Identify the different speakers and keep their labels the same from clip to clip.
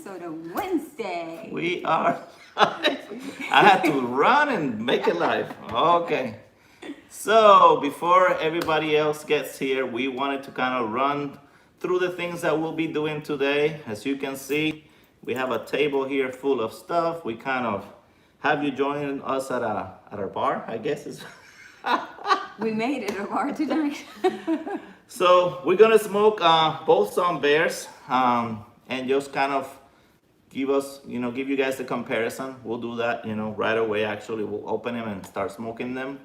Speaker 1: episode of Wednesday.
Speaker 2: We are. I had to run and make it live. Okay. So before everybody else gets here, we wanted to kind of run through the things that we'll be doing today. As you can see, we have a table here full of stuff. We kind of have you join us at our bar, I guess is.
Speaker 1: We made it a bar tonight.
Speaker 2: So we're gonna smoke both some beers and just kind of give you guys the comparison. We'll do that, right away. Actually, we'll open them and start smoking them.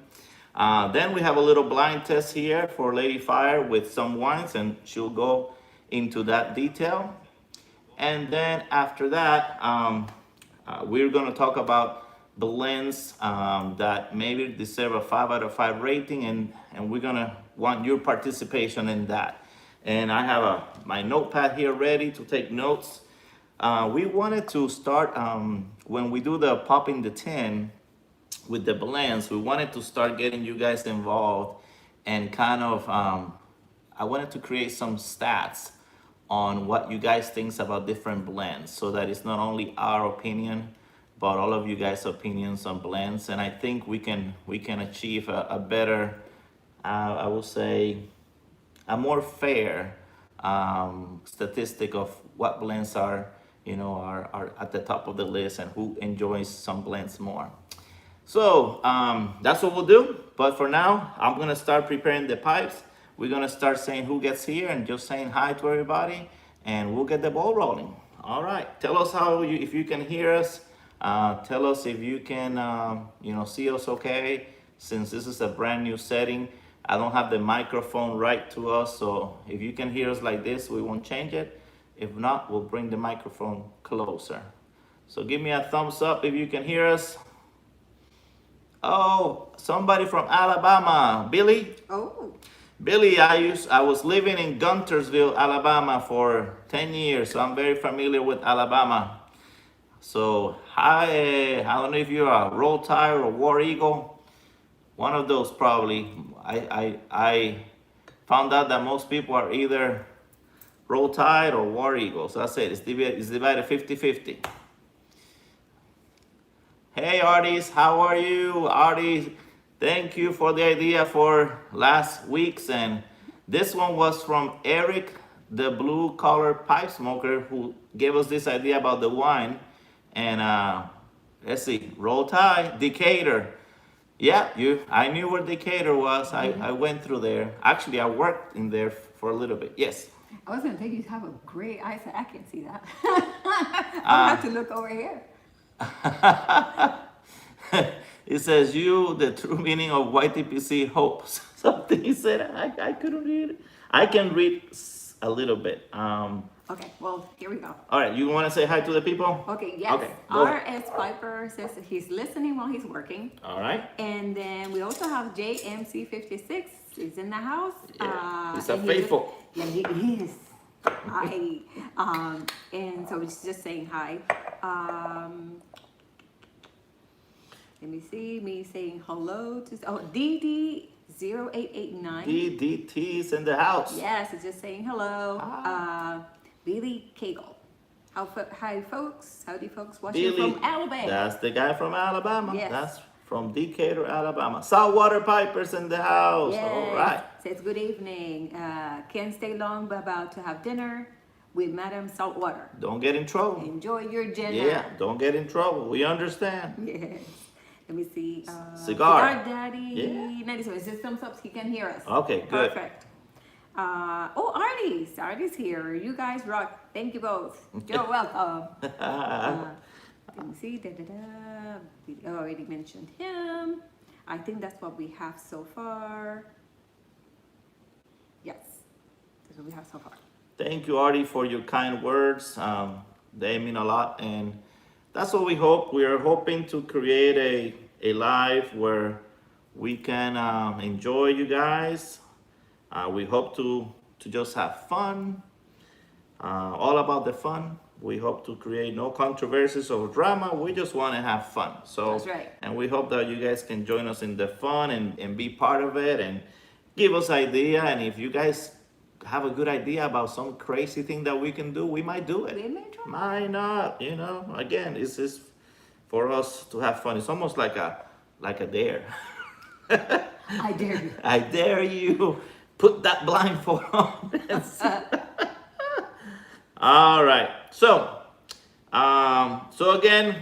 Speaker 2: Then we have a little blind test here for Lady Fire with some wines, and she'll go into that detail. And then after that, we're gonna talk about blends that maybe deserve a 5 out of 5 rating, and we're gonna want your participation in that. And I have my notepad here ready to take notes. We wanted to start when we do the popping the tin with the blends. We wanted to start getting you guys involved and kind of I wanted to create some stats on what you guys think about different blends, so that it's not only our opinion but all of you guys' opinions on blends. And I think we can achieve a better, I will say, a more fair statistic of what blends are at the top of the list and who enjoys some blends more. So that's what we'll do. But for now, I'm gonna start preparing the pipes. We're gonna start saying who gets here and just saying hi to everybody, and we'll get the ball rolling. All right. Tell us if you can hear us. Tell us if you can, see us okay. Since this is a brand new setting, I don't have the microphone right to us. So if you can hear us like this, we won't change it. If not, we'll bring the microphone closer. So give me a thumbs up if you can hear us. Oh, somebody from Alabama, Billy.
Speaker 1: Oh.
Speaker 2: Billy, I was living in Guntersville, Alabama for 10 years, so I'm very familiar with Alabama. So I don't know if you're a Roll Tide or War Eagle, one of those probably. I found out that most people are either Roll Tide or War Eagle. So that's it. It's divided 50-50. Hey Artis, how are you? Artis, thank you for the idea for last week's. And this one was from Eric, the blue collar pipe smoker, who gave us this idea about the wine. And let's see, Roll Tide, Decatur. Yeah, I knew where Decatur was. I went through there. Actually, I worked in there for a little bit. Yes.
Speaker 1: I was gonna think you have a great eyesight. I can't see that. I'll have to look over here.
Speaker 2: It says the true meaning of YTPC hopes. Something he said. I couldn't read it. I can read a little bit.
Speaker 1: Okay, well, here we go.
Speaker 2: All right, you want to say hi to the people?
Speaker 1: Okay, yes.
Speaker 2: Okay,
Speaker 1: R.S. Piper says that he's listening while he's working.
Speaker 2: All right.
Speaker 1: And then we also have JMC56. He's in the house.
Speaker 2: Yeah, he's a faithful.
Speaker 1: Yeah, he is. Hi. And so he's just saying hi. Let me see. Me saying hello to DD0889.
Speaker 2: DDT's in the house.
Speaker 1: Yes, it's just saying hello. Billy Cagle. Hi, folks. Howdy, folks. Watching from Alabama.
Speaker 2: That's the guy from Alabama.
Speaker 1: Yes.
Speaker 2: That's from Decatur, Alabama. Saltwater Pipers in the house.
Speaker 1: Yes.
Speaker 2: All right.
Speaker 1: Says good evening. Can't stay long, but about to have dinner with Madam Saltwater.
Speaker 2: Don't get in trouble.
Speaker 1: Enjoy your dinner.
Speaker 2: Yeah, don't get in trouble. We understand.
Speaker 1: Yes. Let me see.
Speaker 2: Cigar.
Speaker 1: Daddy.
Speaker 2: Yeah.
Speaker 1: 97. It's just thumbs up so he can hear us.
Speaker 2: Okay, good.
Speaker 1: Perfect. Artie's here. You guys rock. Thank you both. You're welcome. Let me see. We already mentioned him. I think that's what we have so far. Yes, that's what we have so far.
Speaker 2: Thank you, Artie, for your kind words. They mean a lot, and that's what we hope. We are hoping to create a live where we can enjoy you guys. We hope to just have fun, all about the fun. We hope to create no controversies or drama. We just want to have fun. So,
Speaker 1: that's right.
Speaker 2: And we hope that you guys can join us in the fun and be part of it and give us idea. And if you guys have a good idea about some crazy thing that we can do, we might do it.
Speaker 1: We may try
Speaker 2: Might not, again, it's just for us to have fun. It's almost like a dare.
Speaker 1: I dare you.
Speaker 2: I dare you, put that blindfold on. All right. So again,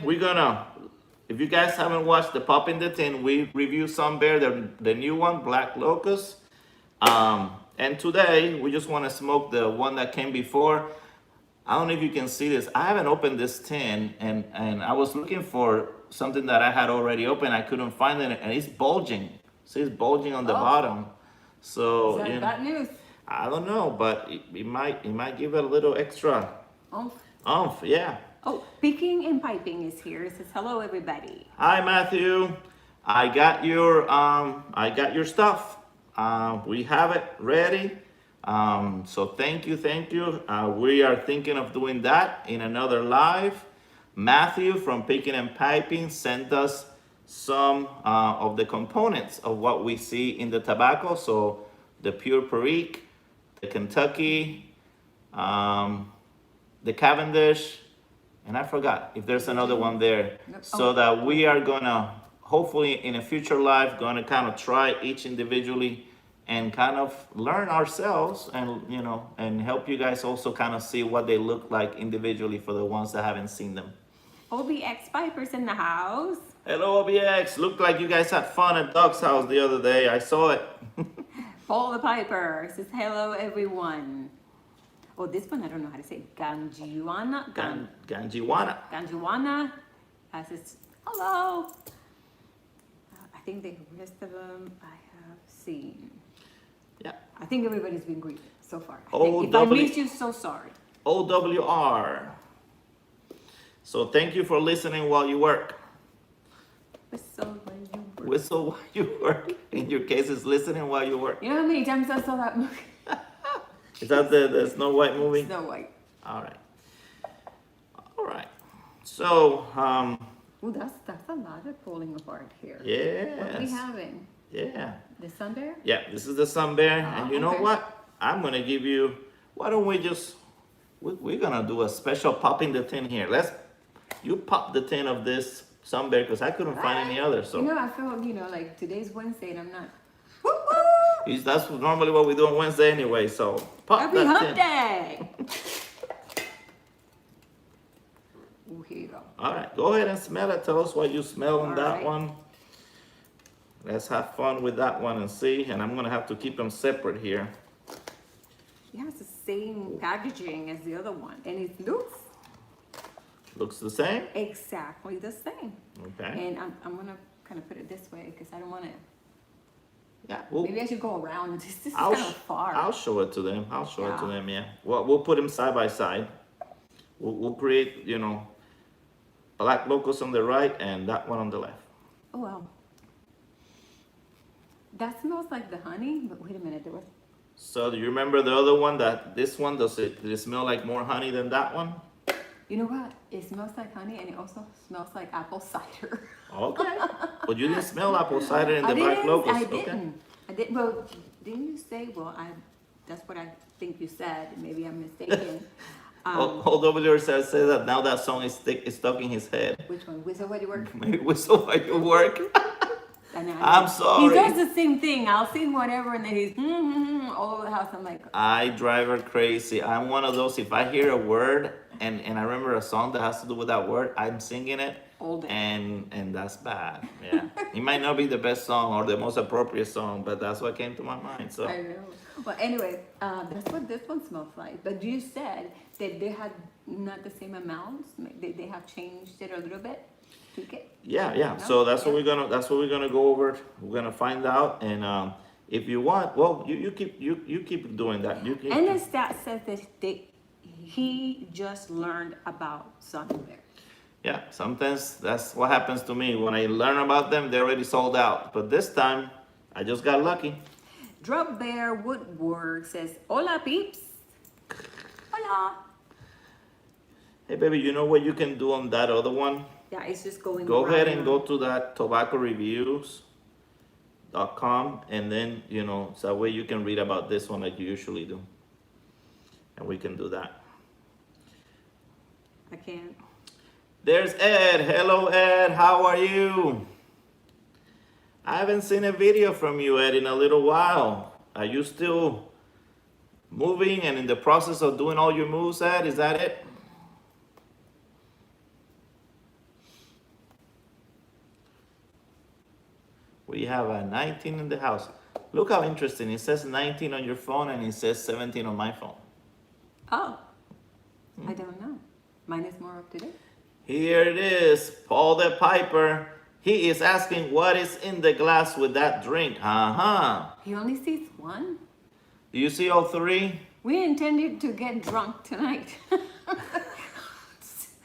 Speaker 2: if you guys haven't watched the Pop in the Tin, we review some beer, the new one, Black Locust. And today we just want to smoke the one that came before. I don't know if you can see this. I haven't opened this tin, and I was looking for something that I had already opened. I couldn't find it, and it's bulging. See, it's bulging on the bottom. So
Speaker 1: Is that bad news?
Speaker 2: I don't know, but it might give it a little extra
Speaker 1: Oh.
Speaker 2: oomph. Yeah.
Speaker 1: Oh, Picking and Piping is here. It says hello, everybody.
Speaker 2: Hi, Matthew. I got your stuff. We have it ready. So thank you. We are thinking of doing that in another live. Matthew from Picking and Piping sent us some of the components of what we see in the tobacco. So the pure Perique, the Kentucky, the Cavendish, and I forgot if there's another one there. So that we are gonna, hopefully in a future live, gonna kind of try each individually and kind of learn ourselves, and help you guys also kind of see what they look like individually for the ones that haven't seen them.
Speaker 1: OBX Pipers in the house.
Speaker 2: Hello, OBX. Looked like you guys had fun at Doug's house the other day. I saw it.
Speaker 1: Paul the Piper says hello, everyone. Oh, this one I don't know how to say. Ganjiwana.
Speaker 2: Ganjiwana.
Speaker 1: Ganjiwana says hello. I think the rest of them I have seen.
Speaker 2: Yeah.
Speaker 1: I think everybody's been great so far. If I missed you, so sorry.
Speaker 2: OWR. So thank you for listening while you work.
Speaker 1: Whistle while you work.
Speaker 2: Whistle while you work. In your case, it's listening while you work.
Speaker 1: You know how many times I saw that movie?
Speaker 2: Is that the Snow White movie?
Speaker 1: Snow White.
Speaker 2: All right. So,
Speaker 1: Ooh, that's a lot of pulling apart here.
Speaker 2: yes.
Speaker 1: What are we having?
Speaker 2: Yeah.
Speaker 1: The Sun Bear?
Speaker 2: Yeah, this is the Sun Bear. And you know
Speaker 1: okay.
Speaker 2: what? I'm going to give you, why don't we just, we're going to do a special pop in the tin here. You pop the tin of this Sun Bear because I couldn't find any other. So
Speaker 1: I feel, like today's Wednesday and I'm not.
Speaker 2: that's normally what we do on Wednesday anyway. So pop
Speaker 1: Happy
Speaker 2: that
Speaker 1: hump
Speaker 2: tin.
Speaker 1: day! Ooh, here you go.
Speaker 2: All right, go ahead and smell it. Tell us what you smell on
Speaker 1: All
Speaker 2: that
Speaker 1: right.
Speaker 2: one. Let's have fun with that one and see. And I'm going to have to keep them separate here.
Speaker 1: It has the same packaging as the other one. And it
Speaker 2: Looks the same?
Speaker 1: exactly the same.
Speaker 2: Okay.
Speaker 1: And I'm going to kind of put it this way because I don't want to.
Speaker 2: Yeah, well,
Speaker 1: Maybe I should go around. This is
Speaker 2: I'll
Speaker 1: kind of far.
Speaker 2: I'll show it to them.
Speaker 1: Yeah.
Speaker 2: Yeah. Well, we'll put them side by side. We'll create, Black Locust on the right and that one on the left.
Speaker 1: Oh, wow. That smells like the honey, but wait a minute. There was.
Speaker 2: So do you remember the other one? This one, did it smell like more honey than that one?
Speaker 1: You know what? It smells like honey and it also smells like apple cider.
Speaker 2: Okay. But you didn't smell apple cider in the
Speaker 1: I
Speaker 2: Black
Speaker 1: didn't.
Speaker 2: Locust.
Speaker 1: I
Speaker 2: Okay.
Speaker 1: didn't. I didn't. Well, didn't you say? Well, that's what I think you said. Maybe I'm mistaken.
Speaker 2: Hold over there says that now that song is stuck in his head.
Speaker 1: Which one? Whistle While You Work?
Speaker 2: Maybe whistle while you work.
Speaker 1: And
Speaker 2: I'm sorry.
Speaker 1: He does the same thing. I'll sing whatever, and then he's all over the house. I'm like,
Speaker 2: I drive her crazy. I'm one of those, if I hear a word and I remember a song that has to do with that word, I'm singing it.
Speaker 1: all day.
Speaker 2: And that's bad. Yeah. It might not be the best song or the most appropriate song, but that's what came to my mind. So
Speaker 1: I know. Well, anyway, that's what this one smells like. But you said that they had not the same amounts. They have changed it a little bit. Tweak it.
Speaker 2: yeah.
Speaker 1: No?
Speaker 2: So that's what
Speaker 1: Yeah.
Speaker 2: we're gonna go over. We're gonna find out. And if you want, well, you keep doing that. You keep,
Speaker 1: And the stat says that he just learned about Sun Bear.
Speaker 2: yeah, sometimes that's what happens to me. When I learn about them, they're already sold out. But this time, I just got lucky.
Speaker 1: Drop Bear Woodwork says, "Hola peeps." Hola.
Speaker 2: Hey, baby, you know what you can do on that other one?
Speaker 1: Yeah, it's just going.
Speaker 2: Go ahead and
Speaker 1: around.
Speaker 2: go to that tobaccoreviews.com, and then, so that way you can read about this one like you usually do. And we can do that.
Speaker 1: I can't.
Speaker 2: There's Ed. Hello, Ed. How are you? I haven't seen a video from you, Ed, in a little while. Are you still moving and in the process of doing all your moves, Ed? Is that it? We have a 19 in the house. Look how interesting. It says 19 on your phone and it says 17 on my phone.
Speaker 1: Oh, I don't know. Mine is more up to date.
Speaker 2: Here it is, Paul the Piper. He is asking what is in the glass with that drink.
Speaker 1: He only sees one.
Speaker 2: Do you see all three?
Speaker 1: We intended to get drunk tonight.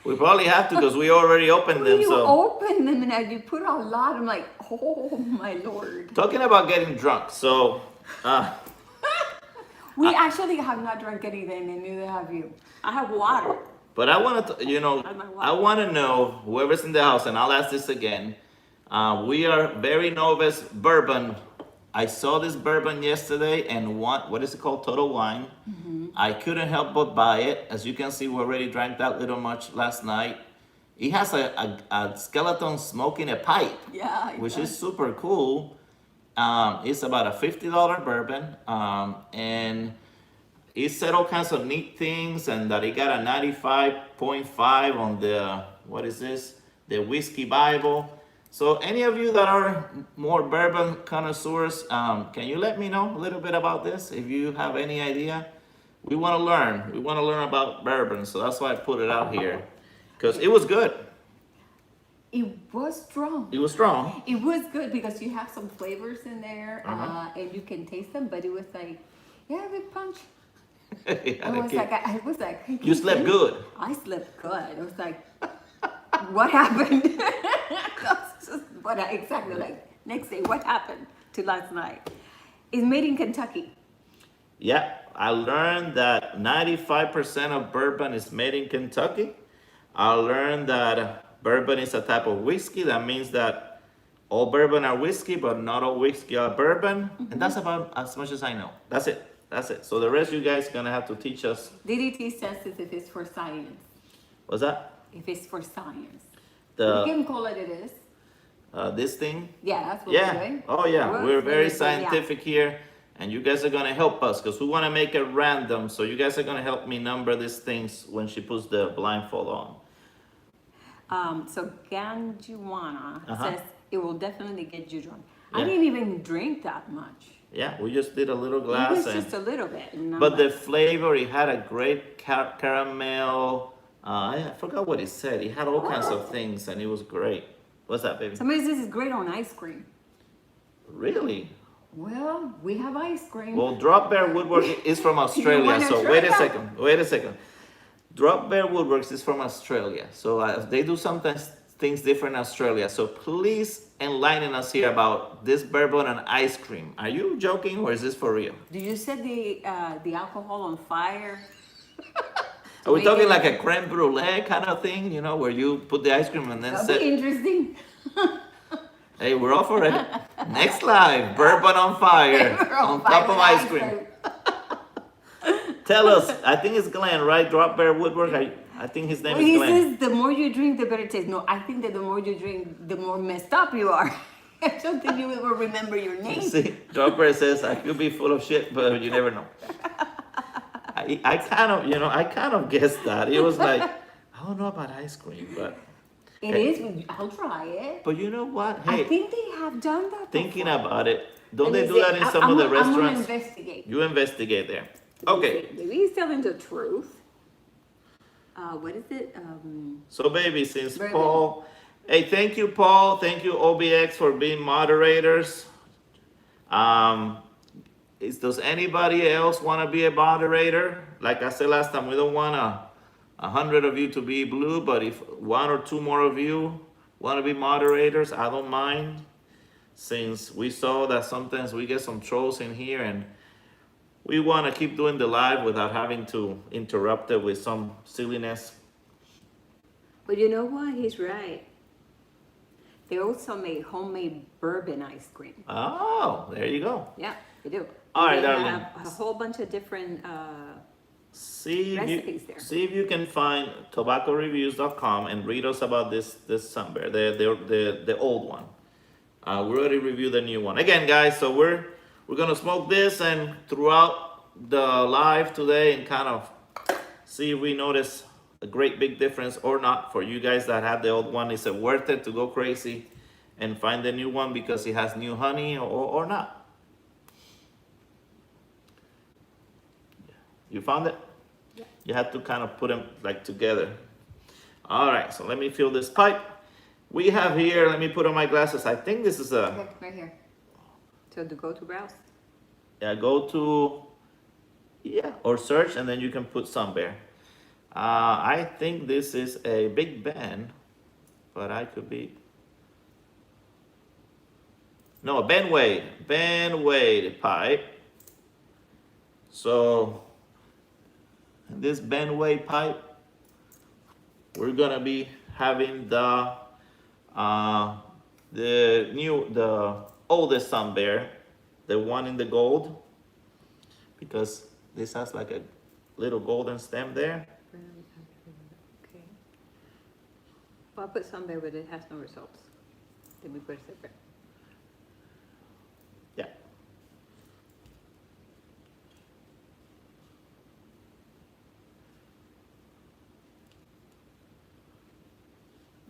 Speaker 2: We probably have to because we already opened them.
Speaker 1: You
Speaker 2: So
Speaker 1: opened them and you put a lot. I'm like, oh my lord.
Speaker 2: talking about getting drunk. So
Speaker 1: We actually have not drunk anything, and neither have you. I have water.
Speaker 2: but I want to, I want to know whoever's in the house, and I'll ask this again. We are very novice bourbon. I saw this bourbon yesterday and what is it called? Total Wine. I couldn't help but buy it. As you can see, we already drank that little much last night. It has a skeleton smoking a pipe,
Speaker 1: Yeah. it
Speaker 2: which
Speaker 1: does.
Speaker 2: is super cool. It's about a $50 bourbon, and it said all kinds of neat things, and that it got a 95.5 on the, what is this? The Whiskey Bible. So any of you that are more bourbon connoisseurs, can you let me know a little bit about this? If you have any idea, we want to learn. We want to learn about bourbon, so that's why I put it out here, because it was good.
Speaker 1: It was strong.
Speaker 2: It was strong.
Speaker 1: It was good because you have some flavors in there,
Speaker 2: Uh-huh.
Speaker 1: and you can taste them. But it was like, yeah, big punch.
Speaker 2: It had
Speaker 1: I
Speaker 2: a
Speaker 1: was
Speaker 2: kick.
Speaker 1: like, I was like, hey,
Speaker 2: You slept
Speaker 1: can
Speaker 2: good.
Speaker 1: I slept good. I was like, what happened? That's just what I exactly like. Next day, what happened to last night? It's made in Kentucky.
Speaker 2: Yeah, I learned that 95% of bourbon is made in Kentucky. I learned that bourbon is a type of whiskey. That means that all bourbon are whiskey, but not all whiskey are bourbon. And that's about as much as I know. That's it. That's it. So the rest you guys gonna have to teach us.
Speaker 1: DDT says if it's for science.
Speaker 2: What's that?
Speaker 1: If it's for science.
Speaker 2: The
Speaker 1: We can call it is.
Speaker 2: this thing?
Speaker 1: Yeah, that's what we're
Speaker 2: Yeah.
Speaker 1: doing.
Speaker 2: Oh yeah.
Speaker 1: We're
Speaker 2: We're very
Speaker 1: doing, yeah.
Speaker 2: scientific here, and you guys are gonna help us because we want to make it random. So you guys are gonna help me number these things when she puts the blindfold on.
Speaker 1: So Ganjuana
Speaker 2: Uh-huh.
Speaker 1: says it will definitely get you drunk. I
Speaker 2: Yeah.
Speaker 1: didn't even drink that much.
Speaker 2: Yeah, we just did a little
Speaker 1: It
Speaker 2: glass,
Speaker 1: was
Speaker 2: and
Speaker 1: just a little bit. And I'm
Speaker 2: but the
Speaker 1: like,
Speaker 2: flavor, it had a great caramel. I forgot what it said. It had all kinds of things, and it was great. What's that, baby?
Speaker 1: somebody says it's great on ice cream.
Speaker 2: Really?
Speaker 1: Well, we have ice cream.
Speaker 2: Well, Drop Bear Woodwork is from Australia.
Speaker 1: wanna
Speaker 2: So
Speaker 1: try
Speaker 2: wait a
Speaker 1: that?
Speaker 2: second. Wait a second. Drop Bear Woodworks is from Australia. So they do sometimes things different in Australia. So please enlighten us here about this bourbon and ice cream. Are you joking or is this for real?
Speaker 1: Did you set the alcohol on fire?
Speaker 2: Are we
Speaker 1: Make
Speaker 2: talking
Speaker 1: it-
Speaker 2: like a creme brulee kind of thing, where you put the ice cream and then
Speaker 1: That'd
Speaker 2: set?
Speaker 1: be interesting.
Speaker 2: Hey, we're all for it. Next live, bourbon on fire on top of ice cream. Tell us. I think it's Glenn, right? Drop Bear Woodwork. I think his name
Speaker 1: Well,
Speaker 2: is
Speaker 1: he
Speaker 2: Glenn.
Speaker 1: says the more you drink, the better it tastes. No, I think that the more you drink, the more messed up you are. I don't think you will remember your name.
Speaker 2: See, Drop Bear says I could be full of shit, but you never know. I kind of guessed that. It was like, I don't know about ice cream, but
Speaker 1: It is. I'll try it.
Speaker 2: but you know what?
Speaker 1: I
Speaker 2: Hey,
Speaker 1: think they have done that.
Speaker 2: thinking
Speaker 1: before.
Speaker 2: about it, don't
Speaker 1: Let
Speaker 2: they
Speaker 1: me
Speaker 2: do
Speaker 1: see.
Speaker 2: that in some of the
Speaker 1: I'm gonna
Speaker 2: restaurants?
Speaker 1: investigate.
Speaker 2: You investigate there.
Speaker 1: Let me
Speaker 2: Okay.
Speaker 1: see. Maybe he's telling the truth. What is it?
Speaker 2: So, baby, since
Speaker 1: Bourbon.
Speaker 2: Paul, hey, thank you, Paul. Thank you, OBX, for being moderators. Does anybody else want to be a moderator? Like I said last time, we don't want 100 of you to be blue, but if one or two more of you want to be moderators, I don't mind. Since we saw that sometimes we get some trolls in here, and we want to keep doing the live without having to interrupt it with some silliness.
Speaker 1: But you know what? He's right. They also make homemade bourbon ice cream.
Speaker 2: Oh, there you go.
Speaker 1: Yeah, they do.
Speaker 2: All right,
Speaker 1: They
Speaker 2: darling.
Speaker 1: have a whole bunch of different recipes there.
Speaker 2: See if you can find tobaccoreviews.com and read us about this sun bear, the old one. We already reviewed the new one. Again, guys, so we're gonna smoke this and throughout the live today and kind of see if we notice a great big difference or not. For you guys that have the old one, is it worth it to go crazy and find the new one because it has new honey or not? You found it?
Speaker 1: Yeah.
Speaker 2: You have to kind of put them like together. All right, so let me fill this pipe. We have here, let me put on my glasses. I think this is a,
Speaker 1: Okay, right here. So to go to browse.
Speaker 2: yeah, go to, yeah, or search and then you can put sun bear. I think this is a Big Ben, but I could be, no, Ben Wade pipe. So this Ben Wade pipe, we're gonna be having the oldest sun bear, the one in the gold, because this has like a little golden stem there.
Speaker 1: Okay. Well, I put some there, but it has no results. Then we put it separate.
Speaker 2: Yeah.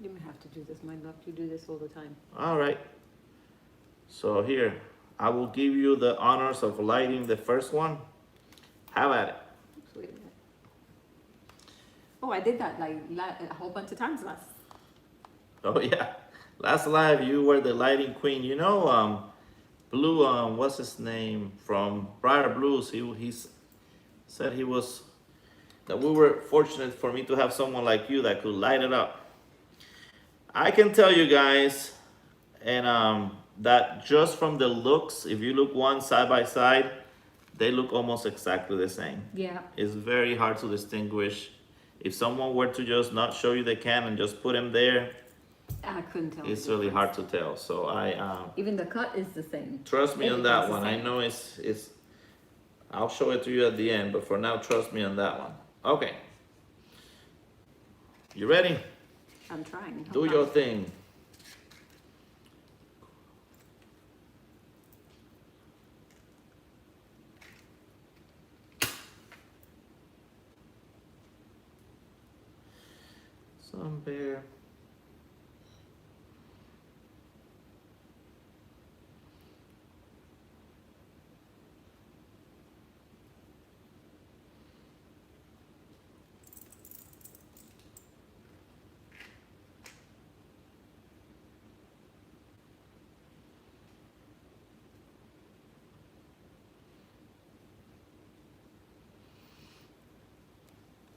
Speaker 1: You may have to do this, my love. You do this all the time.
Speaker 2: All right. So here, I will give you the honors of lighting the first one. Have at it.
Speaker 1: Oops, wait a minute. Oh, I did that like a whole bunch of times last.
Speaker 2: Oh yeah. Last live, you were the lighting queen. You know, Blue, what's his name from Briar Blues? He said he was, that we were fortunate for me to have someone like you that could light it up. I can tell you guys, and that just from the looks, if you look one side by side, they look almost exactly the same.
Speaker 1: Yeah.
Speaker 2: It's very hard to distinguish. If someone were to just not show you the can and just put them there,
Speaker 1: I couldn't tell.
Speaker 2: it's
Speaker 1: the
Speaker 2: really hard
Speaker 1: difference.
Speaker 2: to tell. So
Speaker 1: Even the cut is the same.
Speaker 2: trust me on
Speaker 1: Everything's
Speaker 2: that
Speaker 1: the
Speaker 2: one. I
Speaker 1: same.
Speaker 2: know it's. I'll show it to you at the end, but for now, trust me on that one. Okay. You ready?
Speaker 1: I'm trying.
Speaker 2: Do
Speaker 1: Hold
Speaker 2: your
Speaker 1: on.
Speaker 2: thing. Some bear.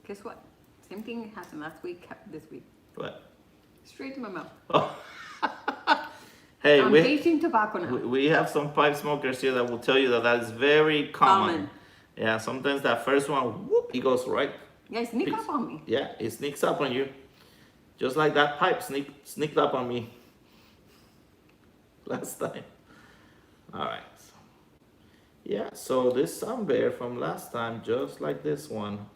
Speaker 1: Guess what? Same thing happened last week, this week.
Speaker 2: What?
Speaker 1: Straight to my mouth.
Speaker 2: Oh. Hey,
Speaker 1: I'm tasting tobacco now.
Speaker 2: we have some pipe smokers here that will tell you that that is very common.
Speaker 1: Common.
Speaker 2: Yeah, sometimes that first one, whoop, it goes right.
Speaker 1: Yeah, sneak
Speaker 2: Peace.
Speaker 1: up on me.
Speaker 2: Yeah, it sneaks up on you. Just like that pipe sneaked up on me last time. All right. Yeah, so this sun bear from last time, just like this one,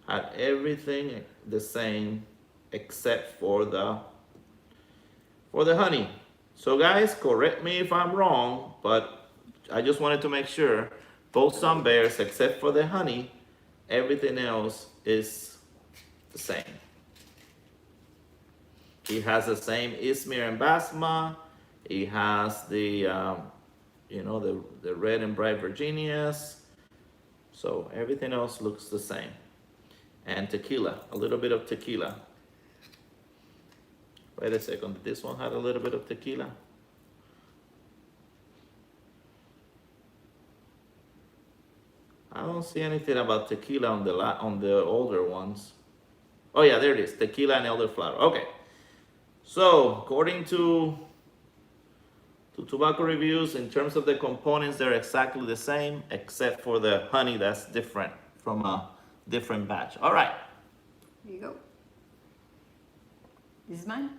Speaker 2: had everything the same except for the honey. So guys, correct me if I'm wrong, but I just wanted to make sure both sun bears except for the honey, everything else is the same. He has the same Izmir and Basma. He has the the red and bright Virginias. So everything else looks the same. And tequila, a little bit of tequila. Wait a second, this one had a little bit of tequila. I don't see anything about tequila on the older ones. Oh yeah, there it is, tequila and elderflower. Okay, so according to tobacco reviews, in terms of the components, they're exactly the same, except for the honey that's different from a different batch. All right.
Speaker 1: Here you go. This is mine.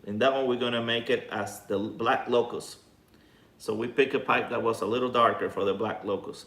Speaker 2: In that one, we're gonna make it as the black locust. So we pick a pipe that was a little darker for the black locust.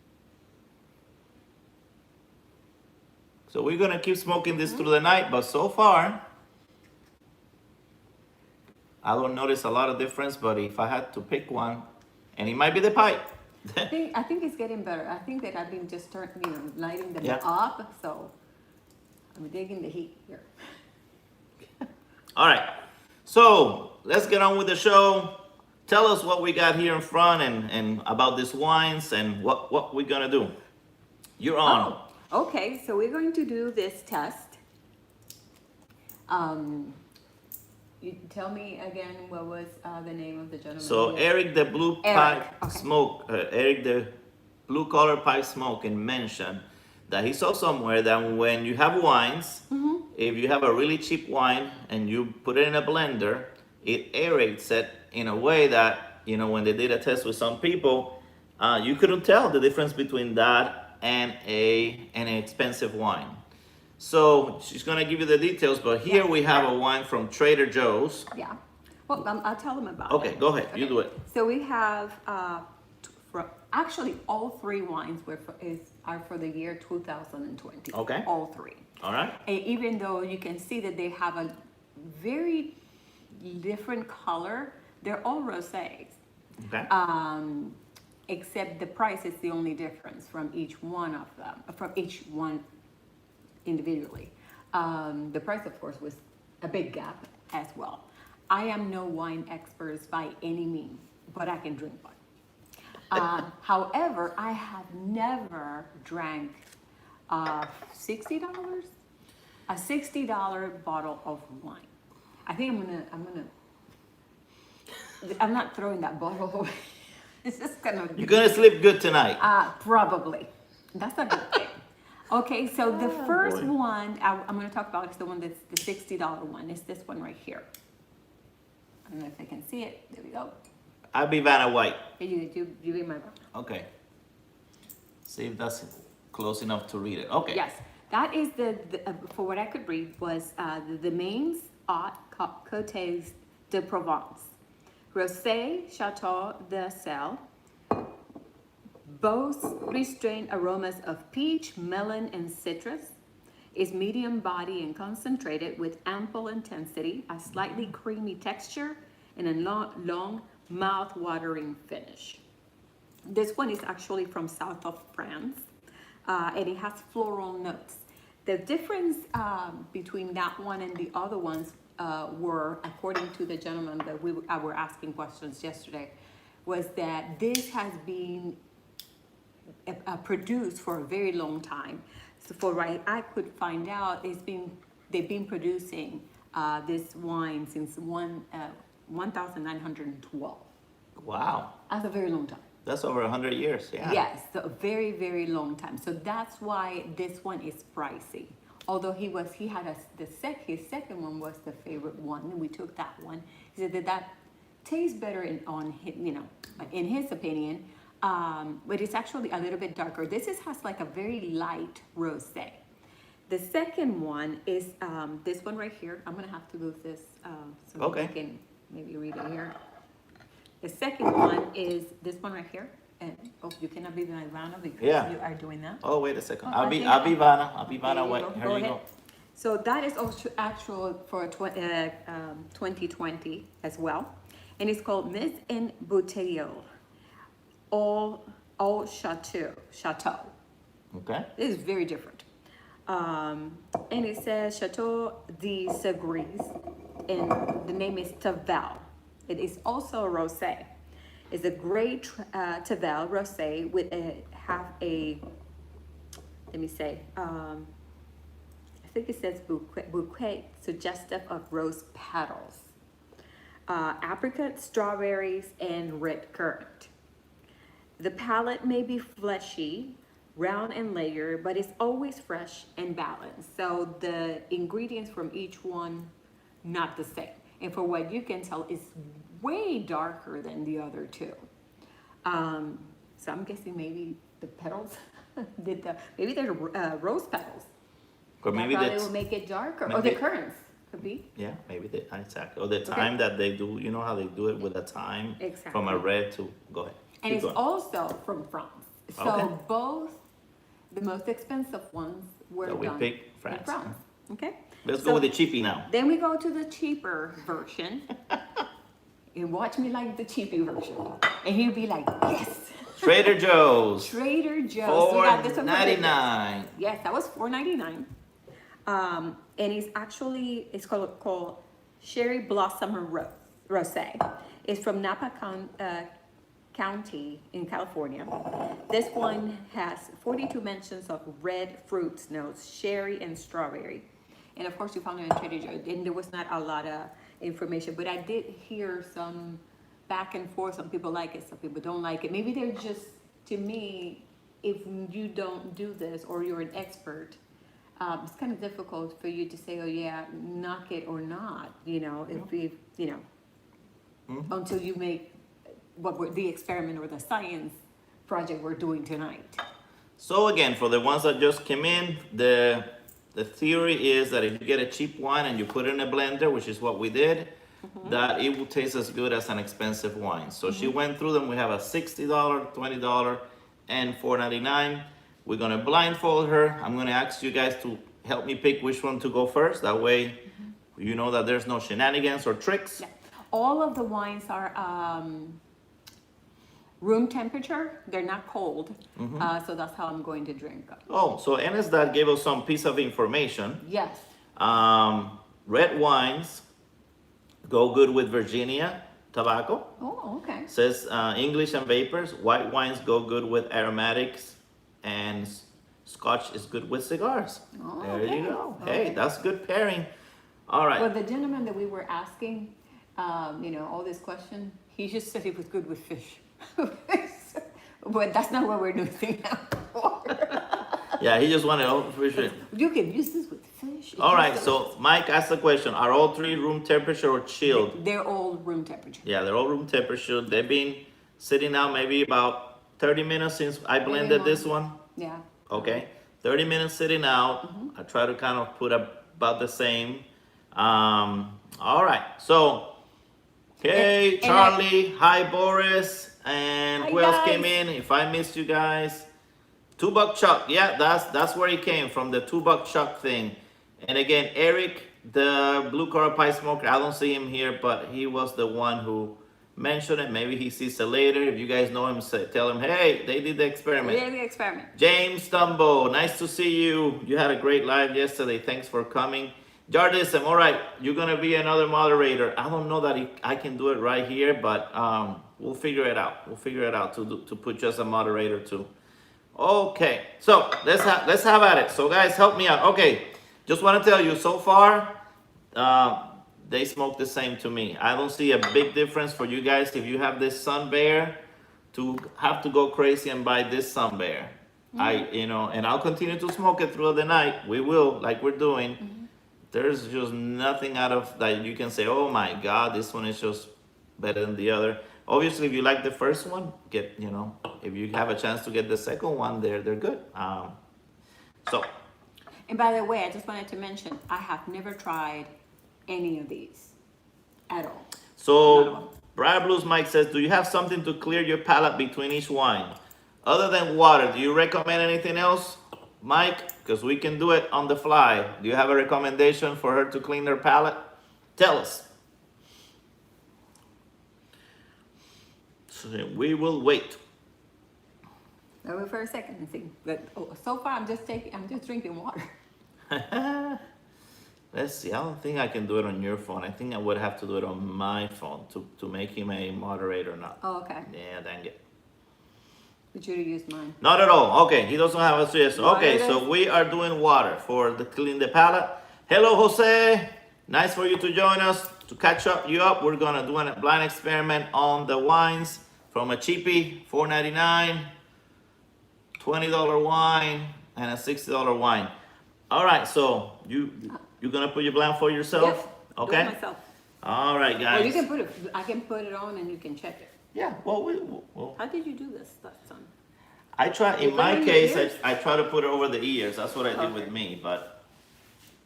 Speaker 2: So we're gonna keep smoking this through the night, but so far, I don't notice a lot of difference, but if I had to pick one, and it might be the pipe.
Speaker 1: I think it's getting better. I think that I've been just lighting them
Speaker 2: Yeah.
Speaker 1: up, so I'm digging the heat here.
Speaker 2: All right, so let's get on with the show. Tell us what we got here in front and about these wines and what we're gonna do. You're on.
Speaker 1: Oh, okay. So we're going to do this test. You tell me again what was the name of the gentleman?
Speaker 2: So Eric the Blue
Speaker 1: Eric,
Speaker 2: Pipe
Speaker 1: okay.
Speaker 2: Smoke, Eric the Blue Collar Pipe Smoke, and mentioned that he saw somewhere that when you have wines, if you have a really cheap wine and you put it in a blender, it aerates it in a way that, you know, when they did a test with some people, you couldn't tell the difference between that and an expensive wine. So she's gonna give you the details, but here we have a wine from Trader Joe's.
Speaker 1: Yeah. Well, I'll tell them about
Speaker 2: Okay,
Speaker 1: it.
Speaker 2: go ahead, you do it.
Speaker 1: So we have, actually all three wines are for the year 2020.
Speaker 2: Okay.
Speaker 1: All three.
Speaker 2: All right.
Speaker 1: And even though you can see that they have a very different color, they're all rosés.
Speaker 2: Okay.
Speaker 1: Except the price is the only difference from each one of them, from each one individually. The price, of course, was a big gap as well. I am no wine expert by any means, but I can drink wine. However, I have never drank $60, a $60 bottle of wine. I think I'm not throwing that bottle away. It's just
Speaker 2: You're gonna sleep good tonight.
Speaker 1: probably. That's a good thing. Okay, so the first
Speaker 2: boy.
Speaker 1: one I'm going to talk about is the one that's the $60 one. It's this one right here. I don't know if I can see it. There we go.
Speaker 2: I'll be Vanna White.
Speaker 1: You read my book.
Speaker 2: Okay. See if that's close enough to read it. Okay.
Speaker 1: Yes, that is for what I could read was the Mains Haute Côtes de Provence, Rosé Chateau de Sel, boasts restrained aromas of peach, melon, and citrus, is medium body and concentrated with ample intensity, a slightly creamy texture, and a long mouth-watering finish. This one is actually from south of France, and it has floral notes. The difference between that one and the other ones were, according to the gentleman that we were asking questions yesterday, was that this has been produced for a very long time. So for what I could find out, they've been producing this wine since 1912.
Speaker 2: Wow.
Speaker 1: That's a very long time.
Speaker 2: That's over 100 years. Yeah.
Speaker 1: Yes, so a very, very long time. So that's why this one is pricey. Although his second one was the favorite one, and we took that one. He said that tastes better in his opinion. But it's actually a little bit darker. This has like a very light rosé. The second one is this one right here. I'm gonna have to move this so
Speaker 2: Okay.
Speaker 1: you can maybe read it here. The second one is this one right here. And you cannot be my Vanna because you are doing that.
Speaker 2: Oh, wait a second.
Speaker 1: Oh,
Speaker 2: I'll
Speaker 1: I
Speaker 2: be
Speaker 1: think
Speaker 2: Vanna. I'll be
Speaker 1: There
Speaker 2: Vanna
Speaker 1: you
Speaker 2: White.
Speaker 1: go.
Speaker 2: Here
Speaker 1: Go
Speaker 2: you
Speaker 1: ahead.
Speaker 2: go.
Speaker 1: So that is also actual for 2020 as well. And it's called Mise en Bouteille, all Chateau.
Speaker 2: Okay.
Speaker 1: This is very different. And it says Chateau de Segres, and the name is Tavel. It is also a rosé. It's a great Tavel rosé with I think it says bouquet suggestive of rose petals, apricot, strawberries, and red currant. The palate may be fleshy, round and layered, but it's always fresh and balanced. So the ingredients from each one, not the same. And for what you can tell, it's way darker than the other two. So I'm guessing maybe the petals, maybe they're rose petals.
Speaker 2: Or maybe
Speaker 1: That
Speaker 2: that's,
Speaker 1: probably will make it darker. Or the
Speaker 2: maybe-
Speaker 1: currants, could be.
Speaker 2: yeah, maybe exactly. Or the time that they do, you know how they do it with the time from a
Speaker 1: Exactly.
Speaker 2: red to, go ahead.
Speaker 1: And
Speaker 2: Keep
Speaker 1: it's
Speaker 2: going.
Speaker 1: also from France. So
Speaker 2: Okay.
Speaker 1: both the most expensive ones we're
Speaker 2: that we
Speaker 1: done.
Speaker 2: pick
Speaker 1: In
Speaker 2: France.
Speaker 1: France. Okay.
Speaker 2: Let's
Speaker 1: So
Speaker 2: go with the cheapie now.
Speaker 1: Then we go to the cheaper version. And watch me like the cheapie version. And he'll be like, yes.
Speaker 2: Trader Joe's.
Speaker 1: Trader Joe's. We got this one for Christmas.
Speaker 2: $4.99.
Speaker 1: Yes, that was $4.99. And it's called Cherry Blossom Rosé. It's from Napa County in California. This one has 42 mentions of red fruits notes, cherry and strawberry. And of course, you found it in Trader Joe's. And there was not a lot of information, but I did hear some back and forth. Some people like it, some people don't like it. Maybe they're just, to me, if you don't do this or you're an expert, it's kind of difficult for you to say, oh yeah, knock it or not, if we, until you make the experiment or the science project we're doing tonight.
Speaker 2: So again, for the ones that just came in, the theory is that if you get a cheap wine and you put it in a blender, which is what we did, that it will taste as good as an expensive wine. So she went through them. We have a $60, $20, and $4.99. We're gonna blindfold her. I'm gonna ask you guys to help me pick which one to go first. That way, you know that there's no shenanigans or tricks.
Speaker 1: Yeah. All of the wines are room temperature. They're not cold. So that's how I'm going to drink them.
Speaker 2: Oh, so Enes that gave us some piece of information.
Speaker 1: Yes.
Speaker 2: Red wines go good with Virginia tobacco.
Speaker 1: Oh, okay.
Speaker 2: Says English and vapors. White wines go good with aromatics, and Scotch is good with cigars.
Speaker 1: Oh,
Speaker 2: there
Speaker 1: okay.
Speaker 2: you go.
Speaker 1: Okay.
Speaker 2: Hey, that's good pairing. All right.
Speaker 1: Well, the gentleman that we were asking, all this question, he just said it was good with fish. But that's not what we're doing now for.
Speaker 2: Yeah, he just wanted all fish.
Speaker 1: You can use this with fish.
Speaker 2: All right, so Mike asked the question, are all three room temperature or chilled?
Speaker 1: They're all room temperature.
Speaker 2: Yeah, they're all room temperature. They've been sitting out maybe about 30 minutes since I blended this one.
Speaker 1: Yeah.
Speaker 2: Okay, 30 minutes sitting out. I try to kind of put about the same. All right, so, hey,
Speaker 1: And
Speaker 2: Charlie, hi, Boris, and
Speaker 1: Hi,
Speaker 2: who else
Speaker 1: guys.
Speaker 2: came in? If I missed you guys. $2 Chuck, yeah, that's where he came from, the $2 Chuck thing. And again, Eric, the blue collar pie smoker, I don't see him here, but he was the one who mentioned it. Maybe he sees it later. If you guys know him, tell him, hey, they did the experiment.
Speaker 1: Yeah, the experiment.
Speaker 2: James Stumbo, nice to see you. You had a great live yesterday. Thanks for coming. Jardism, all right, you're gonna be another moderator. I don't know that I can do it right here, but we'll figure it out. We'll figure it out to put just a moderator too. Okay, so let's have at it. So guys, help me out. Okay, just want to tell you, so far, they smoke the same to me. I don't see a big difference for you guys if you have this Sun Bear to have to go crazy and buy this Sun Bear. And I'll continue to smoke it throughout the night. We will, like we're doing. There's just nothing out of that you can say, oh my God, this one is just better than the other. Obviously, if you like the first one, if you have a chance to get the second one, they're good.
Speaker 1: And by the way, I just wanted to mention, I have never tried any of these at all.
Speaker 2: So, Briar Blues Mike says, do you have something to clear your palate between each wine? Other than water, do you recommend anything else, Mike? Because we can do it on the fly. Do you have a recommendation for her to clean her palate? Tell us. So we will wait.
Speaker 1: I'll wait for a second and see. But so far, I'm just drinking water.
Speaker 2: Let's see. I don't think I can do it on your phone. I think I would have to do it on my phone to make him a moderator now.
Speaker 1: Oh, okay.
Speaker 2: Yeah, dang it.
Speaker 1: But you use mine.
Speaker 2: Not at all. Okay, he doesn't have a suggestion. Okay,
Speaker 1: Water.
Speaker 2: so we are doing water for the clean the palate. Hello, Jose. Nice for you to join us. To catch you up, we're gonna do a blind experiment on the wines from a cheapie, $4.99, $20 wine, and a $60 wine. All right, so you're gonna put your blindfold yourself?
Speaker 1: Yep.
Speaker 2: Okay.
Speaker 1: Do it myself.
Speaker 2: All right, guys.
Speaker 1: Or you can put it. I can put it on and you can check it.
Speaker 2: Yeah. Well.
Speaker 1: How did you do this last time?
Speaker 2: I try.
Speaker 1: You
Speaker 2: In
Speaker 1: put
Speaker 2: my
Speaker 1: it in
Speaker 2: case,
Speaker 1: your ears?
Speaker 2: I try to put it over the ears. That's what I did with
Speaker 1: Okay.
Speaker 2: me. But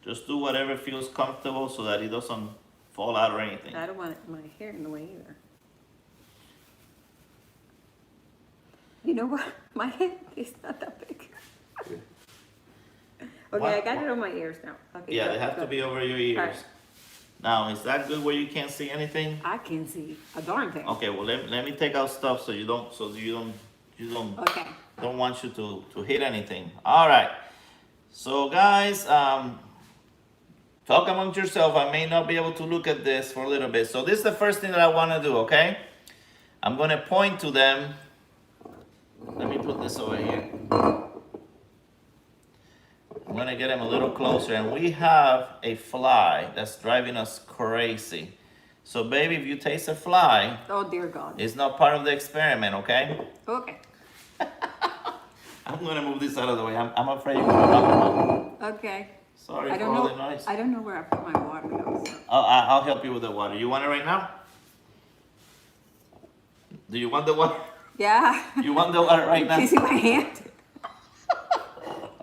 Speaker 2: just do whatever feels comfortable so that it doesn't fall out or anything.
Speaker 1: I don't want my hair in the way either. You know what? My head is not that big. Okay, I got it on my ears now. Okay,
Speaker 2: Yeah,
Speaker 1: good,
Speaker 2: they have to
Speaker 1: good.
Speaker 2: be over your ears.
Speaker 1: Alright.
Speaker 2: Now, is that good where you can't see anything?
Speaker 1: I can see a darn thing.
Speaker 2: Okay, well let me take out stuff so you don't
Speaker 1: Okay.
Speaker 2: don't want you to hit anything. All right. So guys, talk amongst yourself. I may not be able to look at this for a little bit. So this is the first thing that I want to do, okay? I'm going to point to them. Let me put this over here. I'm going to get them a little closer. And we have a fly that's driving us crazy. So baby, if you taste a fly,
Speaker 1: Oh dear God.
Speaker 2: it's not part of the experiment, okay?
Speaker 1: Okay.
Speaker 2: I'm going to move this out of the way. I'm afraid you're going to knock them out.
Speaker 1: Okay.
Speaker 2: Sorry
Speaker 1: I
Speaker 2: for
Speaker 1: don't
Speaker 2: all
Speaker 1: know.
Speaker 2: the noise.
Speaker 1: I don't know where I put my water though. So.
Speaker 2: I'll help you with the water. You want it right now? Do you want the water?
Speaker 1: Yeah.
Speaker 2: You want the water right now?
Speaker 1: You see my hand?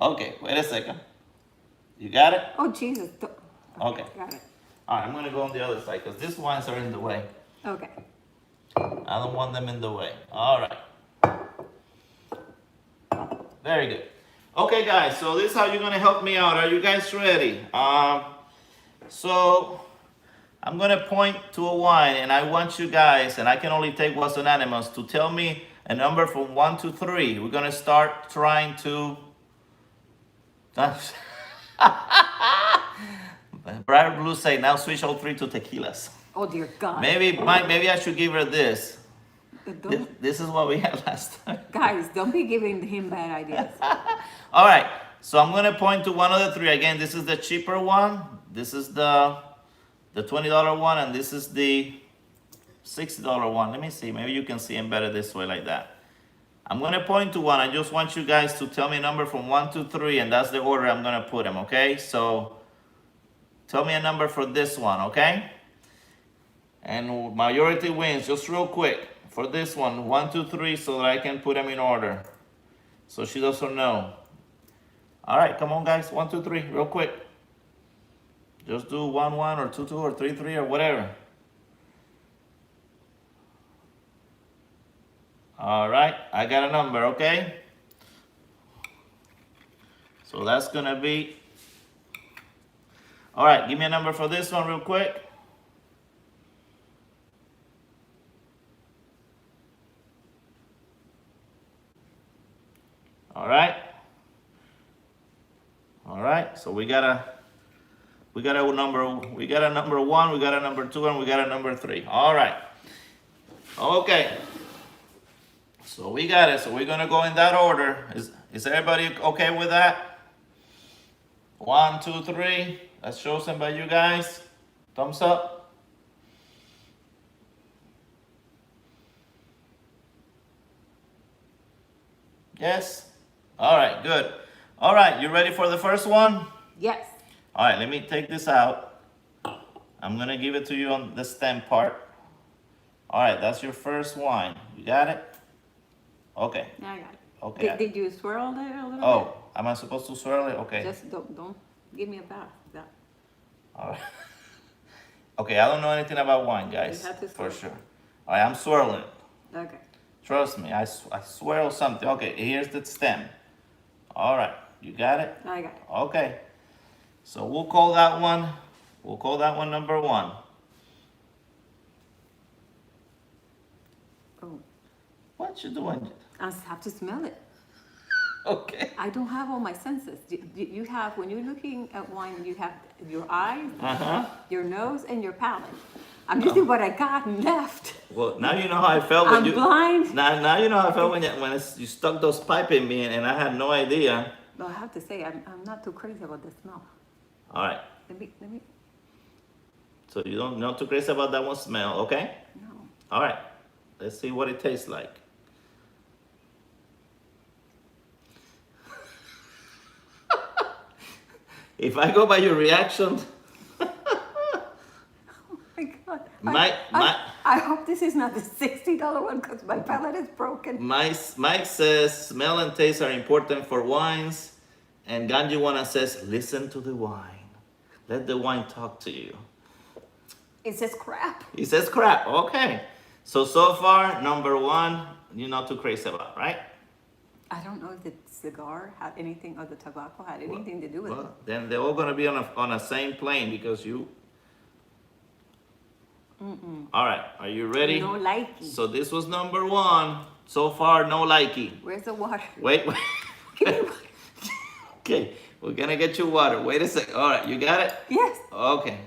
Speaker 2: Okay, wait a second. You got it?
Speaker 1: Oh Jesus.
Speaker 2: Okay.
Speaker 1: Got it.
Speaker 2: All right, I'm gonna go on the other side because these ones are in the way.
Speaker 1: Okay.
Speaker 2: I don't want them in the way. All right. Very good. Okay, guys. So this is how you're gonna help me out. Are you guys ready? So I'm gonna point to a wine, and I want you guys, and I can only take what's anonymous, to tell me a number from 1 to 3. We're gonna start trying to. Bright Blue say now switch all 3 to tequilas.
Speaker 1: Oh dear God.
Speaker 2: Maybe Mike, maybe I should give her this.
Speaker 1: Don't,
Speaker 2: This is what we had last time.
Speaker 1: guys, don't be giving him bad ideas.
Speaker 2: All right, so I'm gonna point to one of the 3. Again, this is the cheaper one. This is the $20 one, and this is the $60 one. Let me see, maybe you can see them better this way like that. I'm gonna point to one. I just want you guys to tell me a number from 1 to 3, and that's the order I'm gonna put them, okay? So tell me a number for this one, okay? And majority wins, just real quick. For this one, 1, 2, 3, so that I can put them in order. So she doesn't know. All right, come on guys, 1, 2, 3, real quick. Just do 1, 1, or 2, 2, or 3, 3, or whatever. All right, I got a number, okay? So that's gonna be, all right, give me a number for this one real quick. All right. All right, so we got a number 1, we got a number 2, and we got a number 3. All right. Okay. So we got it. So we're gonna go in that order. Is everybody okay with that? 1, 2, 3. That's chosen by you guys. Thumbs up. Yes. All right, good. All right, you ready for the first one?
Speaker 1: Yes.
Speaker 2: All right, let me take this out. I'm gonna give it to you on the stem part. All right, that's your first wine. You got it? Okay.
Speaker 1: Yeah, I got it.
Speaker 2: Okay.
Speaker 1: Did you swirl there a little
Speaker 2: Oh, am I supposed to swirl it? Okay.
Speaker 1: bit? Just don't give me a bath. That.
Speaker 2: All right. Okay, I don't know anything about wine, guys.
Speaker 1: You have to
Speaker 2: For
Speaker 1: swirl.
Speaker 2: sure. All right, I'm swirling it.
Speaker 1: Okay.
Speaker 2: Trust me, I swirl something. Okay, here's the stem. All right, you got it?
Speaker 1: I got it.
Speaker 2: Okay. So we'll call that one number 1.
Speaker 1: Oh,
Speaker 2: What you doing?
Speaker 1: I just have to smell it.
Speaker 2: Okay.
Speaker 1: I don't have all my senses. You have, when you're looking at wine, you have your eyes,
Speaker 2: Uh-huh.
Speaker 1: your nose, and your palate. I'm using what I got and left.
Speaker 2: Well, now you know how I felt when
Speaker 1: I'm
Speaker 2: you.
Speaker 1: blind.
Speaker 2: Now you know how I felt when you stuck those pipe in me and I had no idea.
Speaker 1: But I have to say, I'm not too crazy about the smell.
Speaker 2: All right.
Speaker 1: Let me,
Speaker 2: So you don't not too crazy about that one smell, okay?
Speaker 1: no.
Speaker 2: All right. Let's see what it tastes like. If I go by your reaction,
Speaker 1: Oh my God.
Speaker 2: Mike
Speaker 1: I hope this is not the $60 one because my palate is broken.
Speaker 2: Mike says smell and taste are important for wines, and Ganjiwana says listen to the wine. Let the wine talk to you.
Speaker 1: It says crap.
Speaker 2: He says crap. Okay. So far, number 1, you're not too crazy about, right?
Speaker 1: I don't don't know if the cigar had anything, or the tobacco had anything to do with it.
Speaker 2: Well, then they're all gonna be on a same plane because you. All right, are you ready?
Speaker 1: No likey.
Speaker 2: So this was number one. So far, no likey.
Speaker 1: Where's the water?
Speaker 2: Wait.
Speaker 1: Give me water.
Speaker 2: Okay, we're gonna get you water. Wait a second. All right, you got it?
Speaker 1: Yes.
Speaker 2: Okay.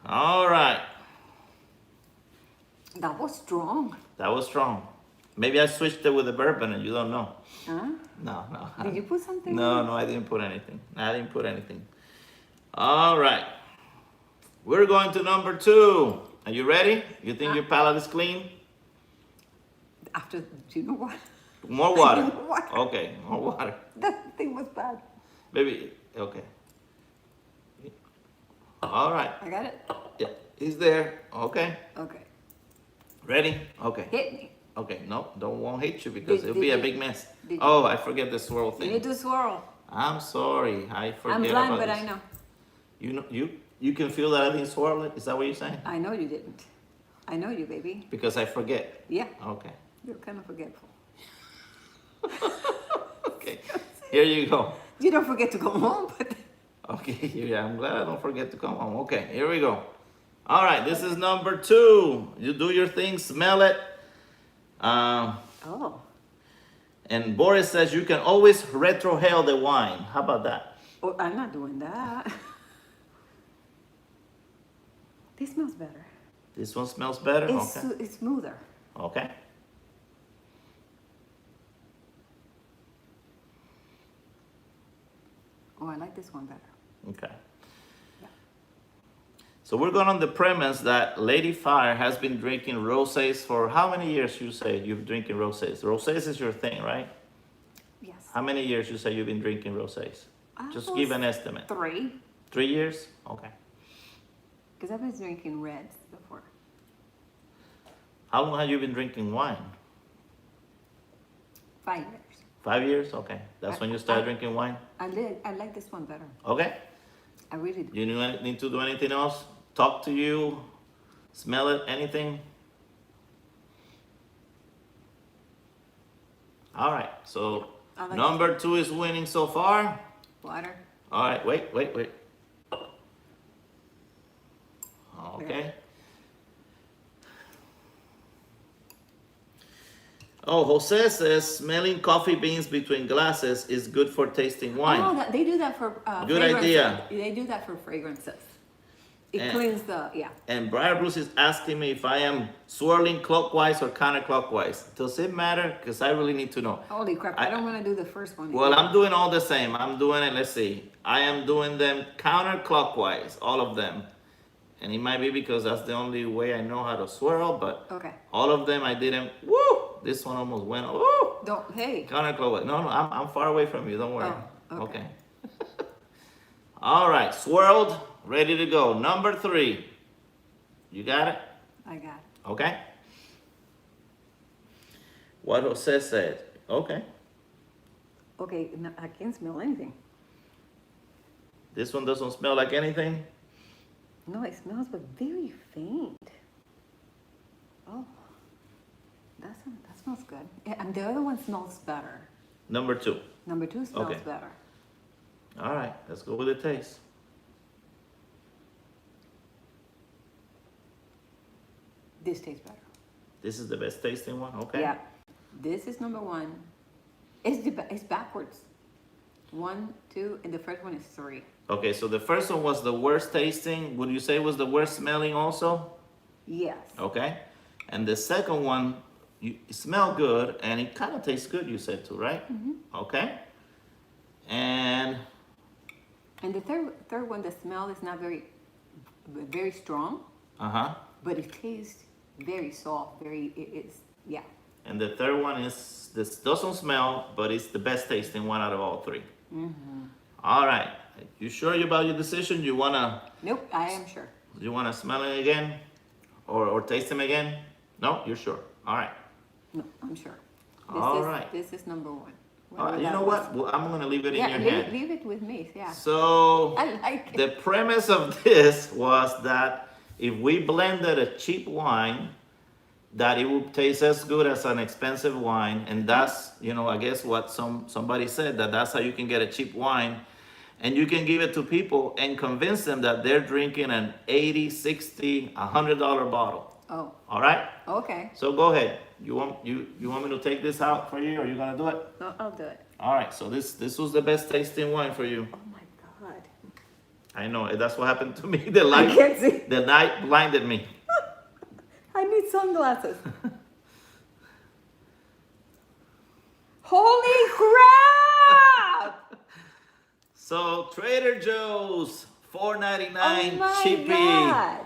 Speaker 2: All right.
Speaker 1: That was strong.
Speaker 2: That was strong. Maybe I switched it with the bourbon and you don't know.
Speaker 1: Huh?
Speaker 2: No.
Speaker 1: Did you put something?
Speaker 2: No, I didn't put anything. All right. We're going to number two. Are you ready? You think your palate is clean?
Speaker 1: After, do you know what?
Speaker 2: More water.
Speaker 1: More water.
Speaker 2: Okay, more water.
Speaker 1: That thing was bad.
Speaker 2: Maybe, okay. All right.
Speaker 1: I got it?
Speaker 2: Yeah, he's there. Okay.
Speaker 1: Okay.
Speaker 2: Ready? Okay.
Speaker 1: Hit me.
Speaker 2: Okay, no, won't hit you because it'll be
Speaker 1: did
Speaker 2: a
Speaker 1: you-
Speaker 2: big mess.
Speaker 1: did you-
Speaker 2: Oh, I forget the swirl
Speaker 1: You
Speaker 2: thing.
Speaker 1: need to swirl.
Speaker 2: I'm sorry, I forget
Speaker 1: I'm blind,
Speaker 2: about
Speaker 1: but
Speaker 2: this.
Speaker 1: I know.
Speaker 2: You know, you can feel that I didn't swirl it? Is that what you're saying?
Speaker 1: I know you didn't. I know you, baby.
Speaker 2: Because I forget.
Speaker 1: Yeah,
Speaker 2: Okay.
Speaker 1: you're kind of forgetful.
Speaker 2: Okay. Here you go.
Speaker 1: You don't forget to go home, but
Speaker 2: Okay, yeah, I'm glad I don't forget to come home. Okay, here we go. All right, this is number two. You do your thing, smell it.
Speaker 1: oh,
Speaker 2: And Boris says you can always retrohale the wine. How about that?
Speaker 1: oh, I'm not doing that. This smells better.
Speaker 2: This one smells better?
Speaker 1: It's,
Speaker 2: Okay.
Speaker 1: it's smoother.
Speaker 2: Okay.
Speaker 1: Oh, I like this one better.
Speaker 2: Okay.
Speaker 1: Yeah.
Speaker 2: So we're going on the premise that Lady Fire has been drinking rosés for how many years you say you've been drinking rosés? Rosés is your thing, right?
Speaker 1: Yes.
Speaker 2: How many years you say you've been drinking rosés? Just give an estimate.
Speaker 1: 3,
Speaker 2: 3 years? Okay.
Speaker 1: because I've been drinking reds before.
Speaker 2: How long have you been drinking wine?
Speaker 1: 5 years.
Speaker 2: 5 years? Okay. That's when you started drinking wine?
Speaker 1: I like this one better.
Speaker 2: Okay.
Speaker 1: I really do.
Speaker 2: You need to do anything else? Talk to you? Smell it? Anything? All right. So
Speaker 1: I like
Speaker 2: number 2 is winning so far.
Speaker 1: Water.
Speaker 2: All right. Wait. Okay. Oh, Jose says smelling coffee beans between glasses is good for tasting wine.
Speaker 1: Oh, they do that for
Speaker 2: Good
Speaker 1: fragrances.
Speaker 2: idea.
Speaker 1: They do that for fragrances. It
Speaker 2: And-
Speaker 1: cleans the, yeah.
Speaker 2: And Briar Bruce is asking me if I am swirling clockwise or counterclockwise. Does it matter? Because I really need to know.
Speaker 1: Holy crap, I don't want to do the first one.
Speaker 2: Well, I'm doing all the same. I'm doing it, let's see. I am doing them counterclockwise, all of them. And it might be because that's the only way I know how to swirl, but
Speaker 1: Okay.
Speaker 2: all of them I didn't. Woo! This one almost went. Woo!
Speaker 1: Don't, hey.
Speaker 2: Counterclockwise. No, I'm far away from you. Don't worry.
Speaker 1: Oh, okay.
Speaker 2: All right, swirled, ready to go. Number 3. You got it?
Speaker 1: I got it.
Speaker 2: Okay. What Jose said. Okay.
Speaker 1: Okay, no, I can't smell anything.
Speaker 2: This one doesn't smell like anything.
Speaker 1: No, it smells, but very faint. Oh, that smells good. Yeah, and the other one smells better.
Speaker 2: Number 2.
Speaker 1: Number 2 smells
Speaker 2: Okay.
Speaker 1: better.
Speaker 2: All right, let's go with the taste.
Speaker 1: This tastes better.
Speaker 2: This is the best tasting one. Okay.
Speaker 1: Yeah, this is number 1. It's backwards. 1, 2, and the first one is 3.
Speaker 2: Okay, so the first one was the worst tasting. Would you say it was the worst smelling also?
Speaker 1: Yes.
Speaker 2: Okay. And the second one, it smelled good and it kind of tastes good, you said too, right? Okay. And
Speaker 1: And the third one, the smell is not very strong, but it tastes very soft. It's yeah.
Speaker 2: And the third one is, this doesn't smell, but it's the best tasting one out of all 3. All right. You sure about your decision? You wanna
Speaker 1: Nope, I am sure.
Speaker 2: smell it again, or taste them again? No, you're sure. All right.
Speaker 1: No, I'm sure.
Speaker 2: All right.
Speaker 1: This is number 1.
Speaker 2: All right. You know what? Well, I'm gonna leave it in
Speaker 1: Yeah,
Speaker 2: your
Speaker 1: leave,
Speaker 2: hand.
Speaker 1: leave it with me. Yeah.
Speaker 2: So
Speaker 1: I like it.
Speaker 2: the premise of this was that if we blended a cheap wine that it will taste as good as an expensive wine, and that's, I guess what somebody said, that's how you can get a cheap wine, and you can give it to people and convince them that they're drinking an 80, 60, $100 bottle.
Speaker 1: Oh,
Speaker 2: All right?
Speaker 1: okay.
Speaker 2: So go ahead. You want me to take this out for you, or you gonna do it?
Speaker 1: No, I'll do it.
Speaker 2: All right. So this was the best tasting wine for you.
Speaker 1: Oh my God.
Speaker 2: I know that's what happened to me.
Speaker 1: I can't see.
Speaker 2: The night blinded me.
Speaker 1: I need sunglasses. Holy crap!
Speaker 2: So Trader Joe's $4.99
Speaker 1: Oh my
Speaker 2: cheapie.
Speaker 1: God.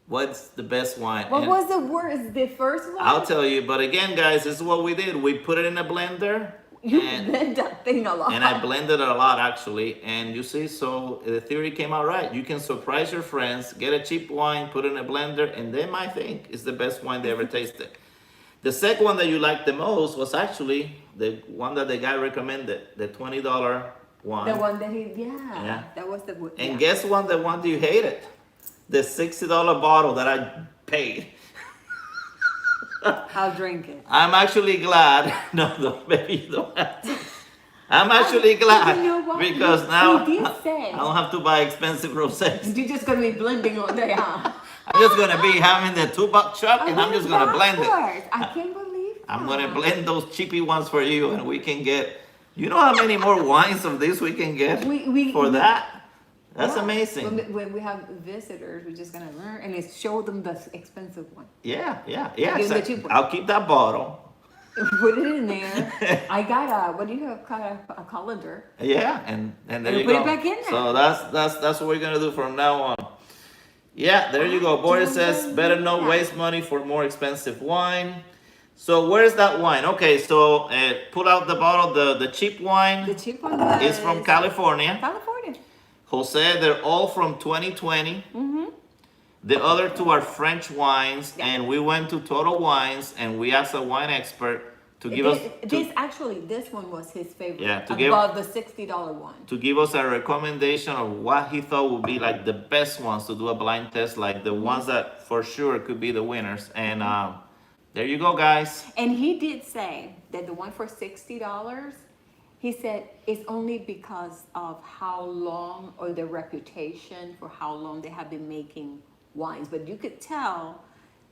Speaker 2: What's the best wine?
Speaker 1: What
Speaker 2: And
Speaker 1: was the worst? The first one?
Speaker 2: I'll tell you. But again, guys, this is what we did. We put it in a blender.
Speaker 1: You
Speaker 2: and,
Speaker 1: blend that thing a lot.
Speaker 2: and I blended it a lot, actually. And you see, so the theory came out right. You can surprise your friends, get a cheap wine, put it in a blender, and they might think it's the best wine they ever tasted. The second one that you liked the most was actually the one that the guy recommended, the $20 one.
Speaker 1: The one that yeah. That was the one.
Speaker 2: And guess what? The one that you hated? The $60 bottle that I paid.
Speaker 1: I'll drink it.
Speaker 2: I'm actually glad. No, maybe you don't have to. I'm actually glad
Speaker 1: You know what?
Speaker 2: because now
Speaker 1: You did say.
Speaker 2: I don't have to buy expensive rosés.
Speaker 1: You're just gonna be blending all day, huh?
Speaker 2: I'm just gonna be having the $2 truck, and I'm just gonna blend it.
Speaker 1: I can't believe that.
Speaker 2: I'm gonna blend those cheapy ones for you, and we can get. You know how many more wines of this we can get for that? That's
Speaker 1: Yeah.
Speaker 2: amazing.
Speaker 1: When we have visitors, we're just gonna learn and show them the expensive one.
Speaker 2: Yeah.
Speaker 1: Give them the
Speaker 2: Exactly.
Speaker 1: cheap one.
Speaker 2: I'll keep that bottle.
Speaker 1: Put it in there. I got what do you have? A colander.
Speaker 2: Yeah, and there
Speaker 1: And
Speaker 2: you
Speaker 1: put
Speaker 2: go.
Speaker 1: it back in there.
Speaker 2: So that's what we're gonna do from now on. Yeah, there you go. Boris says better not
Speaker 1: Yeah.
Speaker 2: waste money for more expensive wine. So where's that wine? Okay, so pull out the bottle. The cheap wine
Speaker 1: The cheap one
Speaker 2: is from California.
Speaker 1: California.
Speaker 2: Jose, they're all from 2020. The other two are French wines,
Speaker 1: Yeah.
Speaker 2: and we went to Total Wines and we asked a wine expert to give us
Speaker 1: This one was his favorite.
Speaker 2: Yeah,
Speaker 1: above the $60 one.
Speaker 2: to give us a recommendation of what he thought would be like the best ones to do a blind test, like the ones that for sure could be the winners. And there you go, guys.
Speaker 1: And he did say that the one for $60, he said it's only because of how long, or their reputation for how long they have been making wines. But you could tell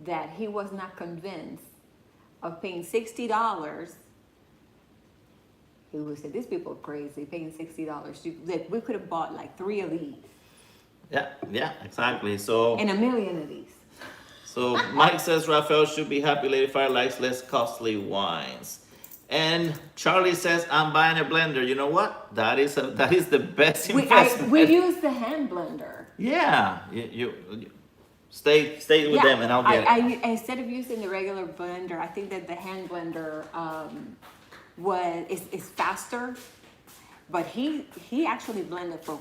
Speaker 1: that he was not convinced of paying $60. He would say, these people are crazy, paying $60. Like, we could have bought like 3 of these
Speaker 2: Yeah, exactly. So
Speaker 1: and 1,000,000 of these.
Speaker 2: So Mike says Raphael should be happy Lady Fire likes less costly wines. And Charlie says I'm buying a blender. You know what? That is the best investment.
Speaker 1: We use the hand blender.
Speaker 2: Yeah, you stay with them and I'll get it.
Speaker 1: Instead of using the regular blender, I think that the hand blender is faster. But he actually blended for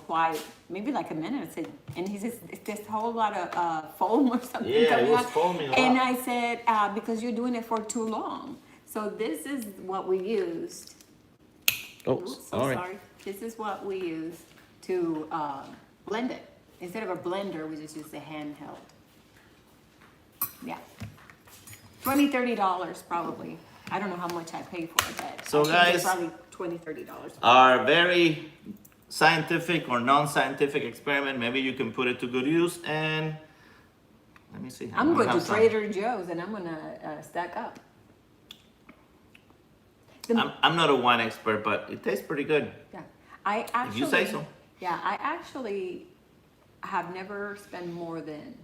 Speaker 1: maybe like a minute, and he says it's this whole lot of foam or something.
Speaker 2: Yeah, it was
Speaker 1: out.
Speaker 2: foaming a lot.
Speaker 1: And I said because you're doing it for too long. So this is what we used. Oops, sorry. This is what we used to blend it. Instead of a blender, we just used the handheld. Yeah, $20-$30 probably. I don't know how much I paid for it, but
Speaker 2: So
Speaker 1: I think
Speaker 2: guys,
Speaker 1: it's probably $20-$30.
Speaker 2: Our very scientific or non-scientific experiment, maybe you can put it to good use. And let me see.
Speaker 1: I'm going
Speaker 2: gonna
Speaker 1: to
Speaker 2: have
Speaker 1: Trader Joe's and I'm gonna stack up.
Speaker 2: I'm not a wine expert, but it tastes pretty good.
Speaker 1: Yeah, I actually.
Speaker 2: If you say so.
Speaker 1: Yeah, I actually have never spent more than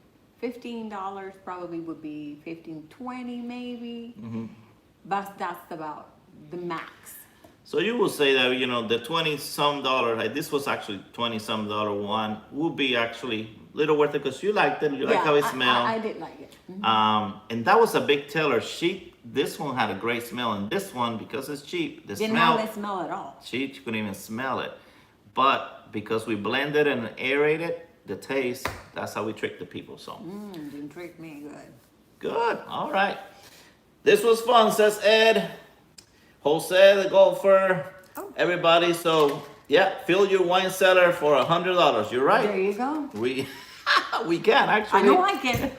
Speaker 1: $15. Probably would be $15, $20 maybe. But that's about the max.
Speaker 2: So you will say that, the 20-some dollar, like this was actually 20-some dollar one, would be actually a little worth it because you liked it, you like how it smelled.
Speaker 1: I did like it.
Speaker 2: And that was a big teller. This one had a great smell, and this one, because it's cheap,
Speaker 1: Didn't have that smell at all.
Speaker 2: she couldn't even smell it. But because we blended and aerated, the taste, that's how we trick the people. So
Speaker 1: Didn't trick me good.
Speaker 2: good, all right. This was fun, says Ed. Jose, the golfer, everybody. So yeah, fill your wine cellar for $100. You're right.
Speaker 1: There you go.
Speaker 2: We can actually.
Speaker 1: I know I can.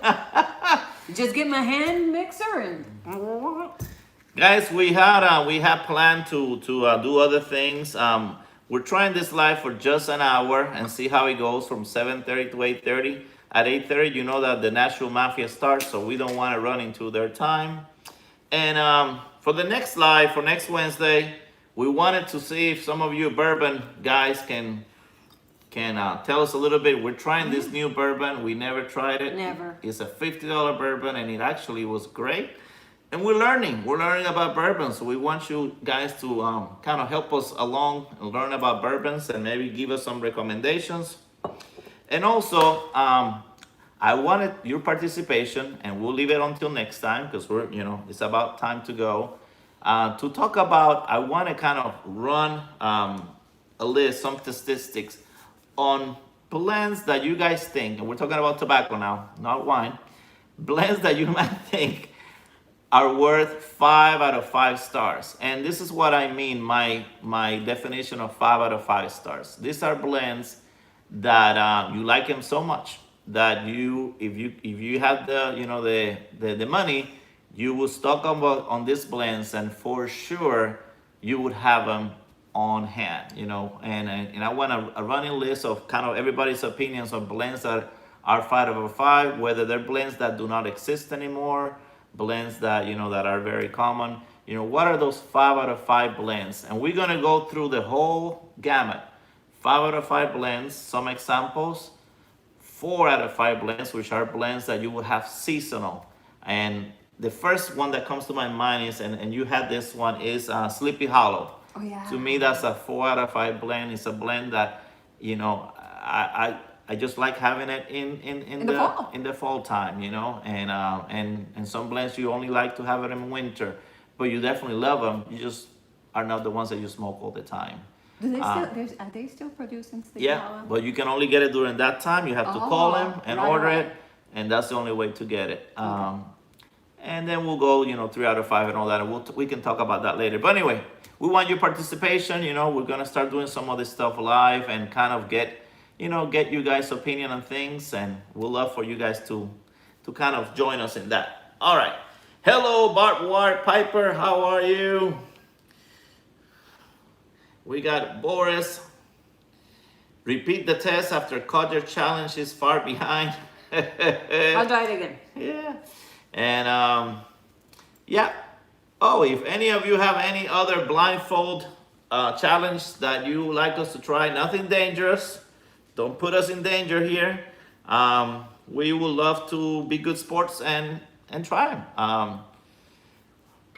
Speaker 1: Just get my hand mixer and.
Speaker 2: Guys, we had planned to do other things. We're trying this live for just an hour and see how it goes from 7:30 to 8:30. At 8:30, you know that the Nashville Mafia starts, so we don't want to run into their time. And for the next live, for next Wednesday, we wanted to see if some of you bourbon guys can tell us a little bit. We're trying this new bourbon. We never tried it.
Speaker 1: Never.
Speaker 2: It's a $50 bourbon, and it actually was great. And we're learning. We're learning about bourbons. So we want you guys to kind of help us along and learn about bourbons and maybe give us some recommendations. And also, I wanted your participation, and we'll leave it until next time because it's about time to go. To talk about, I want to kind of run a list, some statistics on blends that you guys think, and we're talking about tobacco now, not wine, blends that you might think are worth 5 out of 5 stars. And this is what I mean, my definition of 5 out of 5 stars. These are blends that you like them so much that if you have the money, you will stock on these blends, and for sure you would have them on hand, and I want a running list of kind of everybody's opinions on blends that are 5 out of 5, whether they're blends that do not exist anymore, blends that that are very common. What are those 5 out of 5 blends? And we're gonna go through the whole gamut. 5 out of 5 blends, some examples, 4 out of 5 blends, which are blends that you will have seasonal. And the first one that comes to my mind is, and you had this one, is Sleepy Hollow.
Speaker 1: Oh yeah.
Speaker 2: To me, that's a 4 out of 5 blend. It's a blend that I just like having it in the fall time, and some blends you only like to have it in winter, but you definitely love them. You just are not the ones that you smoke all the time.
Speaker 1: Do they are they still producing Sleepy Hollow?
Speaker 2: Yeah, but you can only get it during that time. You have to call them and order it, and that's the only way to get it. And then we'll go, 3 out of 5 and all that, and we can talk about that later. But anyway, we want your participation. We're gonna start doing some of this stuff live and kind of get you guys' opinion on things, and we'll love for you guys to kind of join us in that. All right. Hello, Bart Ward Piper. How are you? We got Boris. Repeat the test after Codger challenge is far behind.
Speaker 1: I'll try it again.
Speaker 2: Yeah. And yeah. Oh, if any of you have any other blindfold challenge that you would like us to try, nothing dangerous. Don't put us in danger here. We would love to be good sports and try them.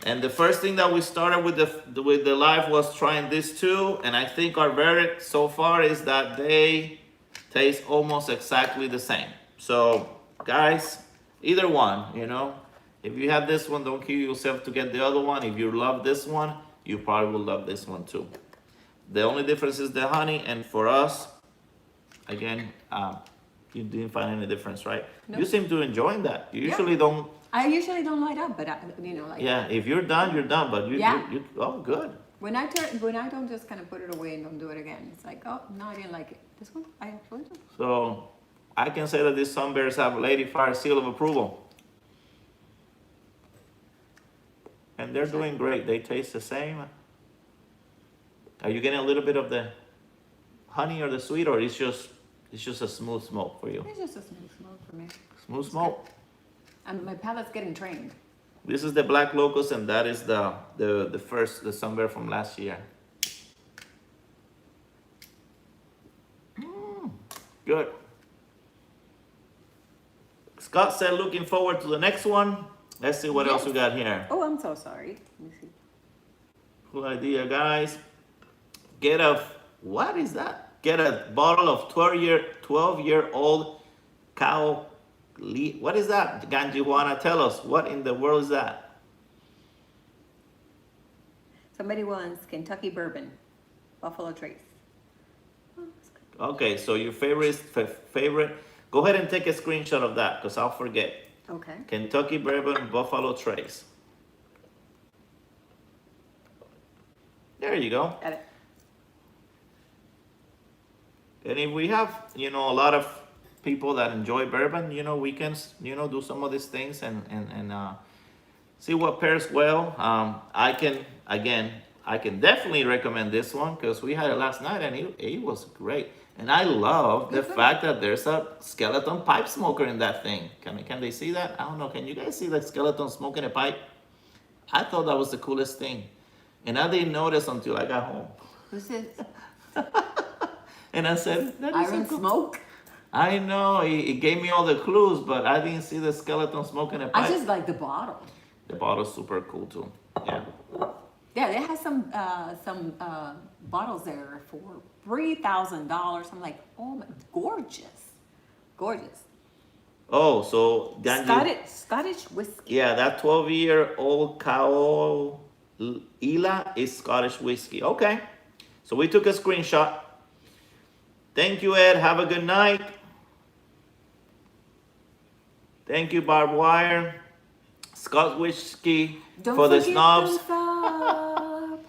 Speaker 2: And the first thing that we started with the live was trying these two, and I think our verdict so far is that they taste almost exactly the same. So guys, either one, if you have this one, don't kill yourself to get the other one. If you love this one, you probably will love this one too. The only difference is the honey, and for us, again, you didn't find any difference, right?
Speaker 1: Nope.
Speaker 2: You seem to enjoy that. You usually don't.
Speaker 1: I usually don't light up, but
Speaker 2: Yeah, if you're done, you're done. But you oh, good.
Speaker 1: When I don't just kind of put it away and don't do it again, it's like, oh no, I didn't like it. This one, I actually do.
Speaker 2: So I can say that these Sun Bears have a Lady Fire seal of approval. And they're doing great. They taste the same. Are you getting a little bit of the honey or the sweet, or it's just a smooth smoke for you?
Speaker 1: It's just a smooth smoke for me.
Speaker 2: Smooth smoke.
Speaker 1: And my palate's getting trained.
Speaker 2: This is the Black Locust, and that is the Sun Bear from last year. Good. Scott said, looking forward to the next one. Let's see what else we got here.
Speaker 1: Oh, I'm so sorry. Let me see.
Speaker 2: Cool idea, guys. What is that? Get a bottle of 12-year-old cow. What is that? Ganjiwana, tell us. What in the world is that?
Speaker 1: Somebody wants Kentucky Bourbon, Buffalo Trace. Oh, that's good.
Speaker 2: Okay, so your favorite. Go ahead and take a screenshot of that, because I'll forget.
Speaker 1: Okay.
Speaker 2: Kentucky Bourbon, Buffalo Trace. There you go.
Speaker 1: Got it.
Speaker 2: And if we have, a lot of people that enjoy bourbon, we can, do some of these things and see what pairs well. I can definitely recommend this one because we had it last night and it was great. And I love the fact that there's a skeleton pipe smoker in that thing. Can they see that? I don't know. Can you guys see the skeleton smoking a pipe? I thought that was the coolest thing. And I didn't notice until I got home.
Speaker 1: Who's this?
Speaker 2: And I said, that is
Speaker 1: Iron
Speaker 2: so cool.
Speaker 1: Smoke?
Speaker 2: I know, it gave me all the clues, but I didn't see the skeleton smoking a pipe.
Speaker 1: I just like the bottle.
Speaker 2: The bottle's super cool too. Yeah.
Speaker 1: Yeah, they have some bottles there for $3,000. I'm like, oh my, gorgeous, gorgeous.
Speaker 2: Oh, so
Speaker 1: Scottish whiskey.
Speaker 2: yeah, that 12-year-old cow Ela is Scottish whiskey. Okay, so we took a screenshot. Thank you, Ed. Have a good night. Thank you, Barbed Wire. Scotch whiskey
Speaker 1: Don't
Speaker 2: for the
Speaker 1: forget
Speaker 2: snobs.
Speaker 1: thumbs up.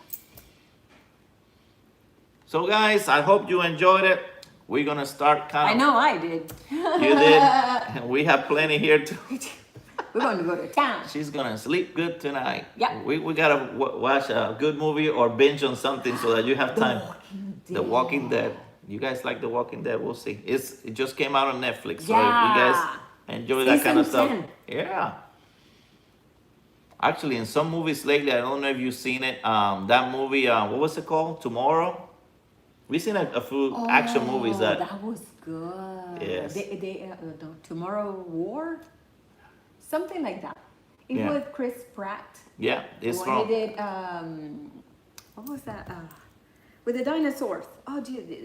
Speaker 2: So guys, I hope you enjoyed it. We're gonna start kind of.
Speaker 1: I know I did.
Speaker 2: You did. And we have plenty here too.
Speaker 1: We're going to go to town.
Speaker 2: She's gonna sleep good tonight.
Speaker 1: Yeah.
Speaker 2: We gotta watch a good movie or binge on something so that you have time. The Walking Dead. You guys like The Walking Dead? We'll see. It just came out on Netflix. So if you guys enjoy that kind of stuff.
Speaker 1: Season 10.
Speaker 2: Yeah. Actually, in some movies lately, I don't know if you've seen it. That movie, what was it called? Tomorrow. We've seen a few action movies that.
Speaker 1: That was good.
Speaker 2: Yes.
Speaker 1: Tomorrow War? Something like that. It
Speaker 2: Yeah.
Speaker 1: was Chris Pratt.
Speaker 2: Yeah, it's
Speaker 1: When
Speaker 2: from.
Speaker 1: he did, what was that? With the dinosaurs. Oh,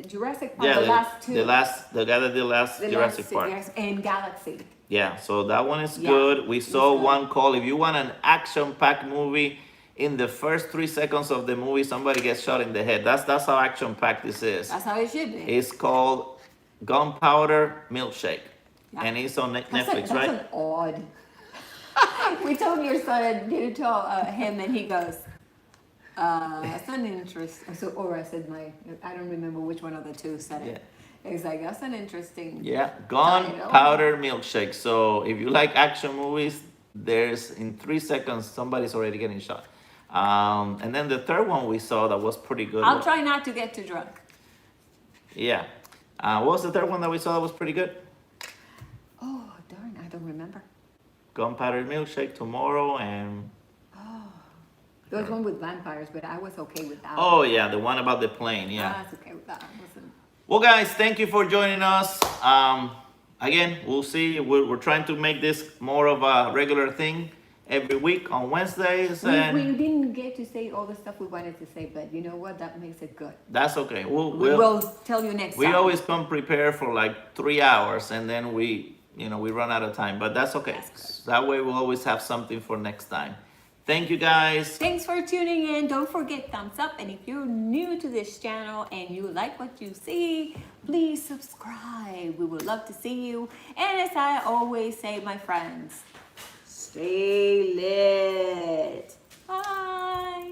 Speaker 1: Jurassic Park,
Speaker 2: Yeah,
Speaker 1: the last two.
Speaker 2: the guy that did last
Speaker 1: The
Speaker 2: Jurassic
Speaker 1: last two,
Speaker 2: Park.
Speaker 1: yes, and Galaxy.
Speaker 2: Yeah, so that one is
Speaker 1: Yeah,
Speaker 2: good. We saw
Speaker 1: good.
Speaker 2: one called, if you want an action-packed movie, in the first 3 seconds of the movie, somebody gets shot in the head. That's how action-packed this is.
Speaker 1: That's how it should be.
Speaker 2: It's called Gunpowder Milkshake.
Speaker 1: Yeah.
Speaker 2: And it's on
Speaker 1: That's
Speaker 2: Netflix,
Speaker 1: that's
Speaker 2: right?
Speaker 1: an odd. We told your son, you told him, and he goes, that's an interesting. So, or I said I don't remember which one of the two said it. It's like, that's an interesting.
Speaker 2: Yeah, Gunpowder Milkshake. So if you like action movies, there's in 3 seconds, somebody's already getting shot. And then the third one we saw that was pretty good.
Speaker 1: I'll try not to get too drunk.
Speaker 2: Yeah. What was the third one that we saw that was pretty good?
Speaker 1: Oh, darn, I don't remember.
Speaker 2: Gunpowder Milkshake, Tomorrow, and
Speaker 1: There was one with vampires, but I was okay with that.
Speaker 2: oh yeah, the one about the plane. Yeah.
Speaker 1: I was okay with that.
Speaker 2: Well, guys, thank you for joining us. Again, we'll see. We're trying to make this more of a regular thing every week on Wednesdays, and
Speaker 1: We didn't get to say all the stuff we wanted to say, but you know what? That makes it good.
Speaker 2: that's okay.
Speaker 1: We will tell you next
Speaker 2: We
Speaker 1: time.
Speaker 2: always come prepared for like 3 hours, and then we run out of time. But that's okay.
Speaker 1: That's
Speaker 2: That way, we'll always have something for next time. Thank you, guys.
Speaker 1: Thanks for tuning in. Don't forget thumbs up. And if you're new to this channel and you like what you see, please subscribe. We would love to see you. And as I always say, my friends, stay lit. Bye.